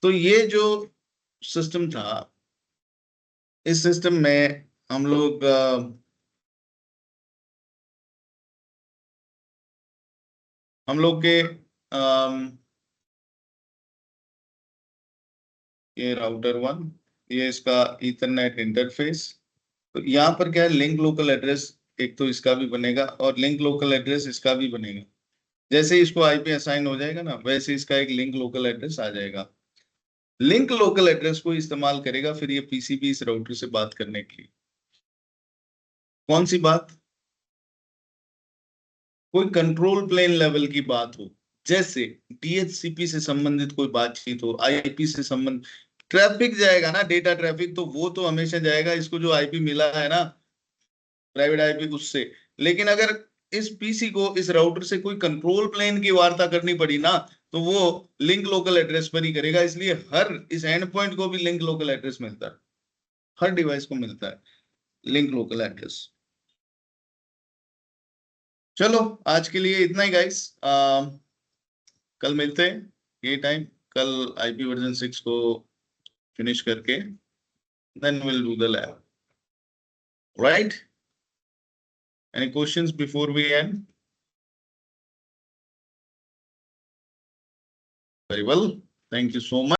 तो ये जो सिस्टम था, इस सिस्टम में हम लोग हम लोग के ये राउटर 1, ये इसका ईथरनेट इंटरफेस। तो यहाँ पर क्या है, लिंक लोकल एड्रेस एक तो इसका भी बनेगा और लिंक लोकल एड्रेस इसका भी बनेगा। जैसे ही इसको IP असाइन हो जाएगा ना, वैसे इसका एक लिंक लोकल एड्रेस आ जाएगा। लिंक लोकल एड्रेस को इस्तेमाल करेगा फिर ये PCB इस राउटर से बात करने के लिए। कौन सी बात? कोई कंट्रोल प्लेन लेवल की बात हो, जैसे डीएचसीपी से संबंधित कोई बातचीत हो, आईपी से संबंध, ट्रैफिक जाएगा ना, डेटा ट्रैफिक, तो वो तो हमेशा जाएगा इसको जो आईपी मिला है ना, प्राइवेट आईपी, उससे। लेकिन अगर इस पीसी को इस राउटर से कोई कंट्रोल प्लेन की वार्ता करनी पड़ी ना, तो वो लिंक लोकल एड्रेस पर ही करेगा। इसलिए हर इस एंड पॉइंट को भी लिंक लोकल एड्रेस मिलता है, हर डिवाइस को मिलता है लिंक लोकल एड्रेस। चलो आज के लिए इतना ही गाइस, कल मिलते हैं ये टाइम, कल आईपी वर्जन 6 को फिनिश करके then will do the lab, right? Any questions before we end? Very well, thank you so much.